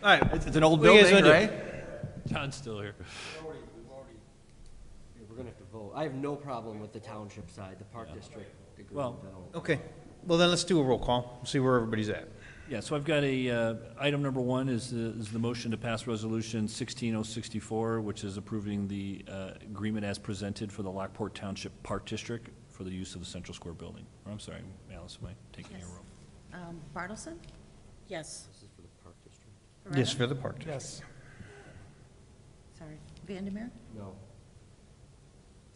A: right.
F: It's an old
A: What do you guys
F: building,
A: wanna do?
F: right?
C: John's still here.
D: We're gonna have to vote. I have no problem with the township side, the Park District agreement.
C: Well,
D: I don't-
A: Okay, well then let's do a roll call, see where everybody's at.
C: Yeah, so I've got a, item number one is the motion to pass resolution 16064, which is approving the agreement as presented for the Lockport Township Park District for the use of the Central Square building. Or I'm sorry, Alice, am I taking your
O: Yes.
C: role?
O: Bartleson?
B: Yes.
D: This is for the Park District.
A: Yes,
O: Beretta?
A: for the park district.
H: Yes.
O: Sorry, Vandermeer?
D: No.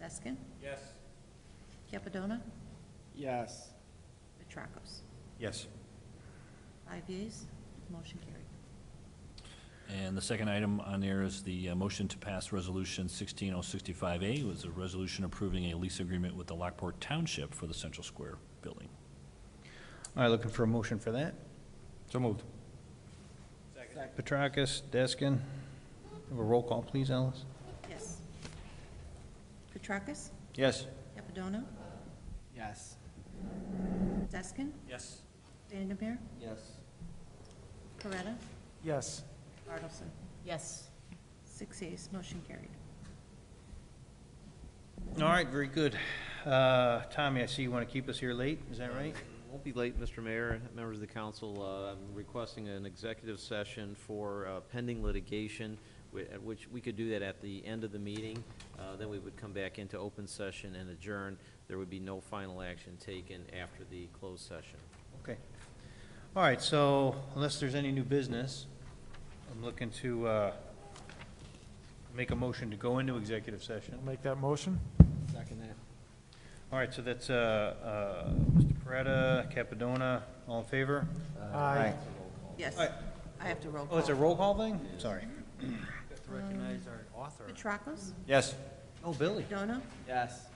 O: Deskin?
J: Yes.
O: Capadona?
G: Yes.
O: Petracos?
A: Yes.
O: 5 yeas, motion carried.
C: And the second item on there is the motion to pass resolution 16065A, was a resolution approving a lease agreement with the Lockport Township for the Central Square building.
A: All right, looking for a motion for that.
F: So moved.
A: Petrakis, Deskin. Have a roll call, please, Alice.
O: Yes. Petracas?
F: Yes.
O: Capadona?
G: Yes.
O: Deskin?
J: Yes.
O: Vandermeer?
D: Yes.
O: Beretta?
H: Yes.
O: Bartleson?
B: Yes.
O: 6 yeas, motion carried.
A: All right, very good. Tommy, I see you want to keep us here late, is that right?
L: Won't be late, Mr. Mayor, members of the council. I'm requesting an executive session for pending litigation, at which we could do that at the end of the meeting. Then we would come back into open session and adjourn. There would be no final action taken after the closed session.
A: Okay. All right, so unless there's any new business, I'm looking to make a motion to go into executive session.
H: I'll make that motion.
G: Second that.
A: All right, so that's Mr. Peretta, Capadona, all in favor?
H: Aye.
O: Yes.
A: All right.
O: I have to roll call.
A: Oh, it's a roll call thing? Sorry.
J: Recognize our author.
O: Petracos?
F: Yes.
A: Oh, Billy.
O: Dona?
G: Yes.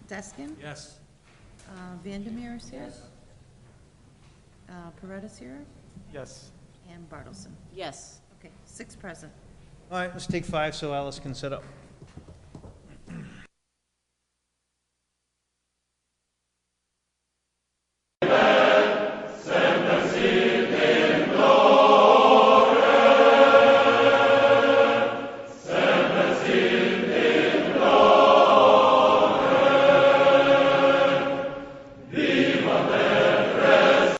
O: Deskin?
J: Yes.
O: Vandermeer is here? Beretta's here?
H: Yes.
O: And Bartleson?
B: Yes.
O: Okay, 6 present.
A: All right, let's take 5 so Alice can set up.
P: Viva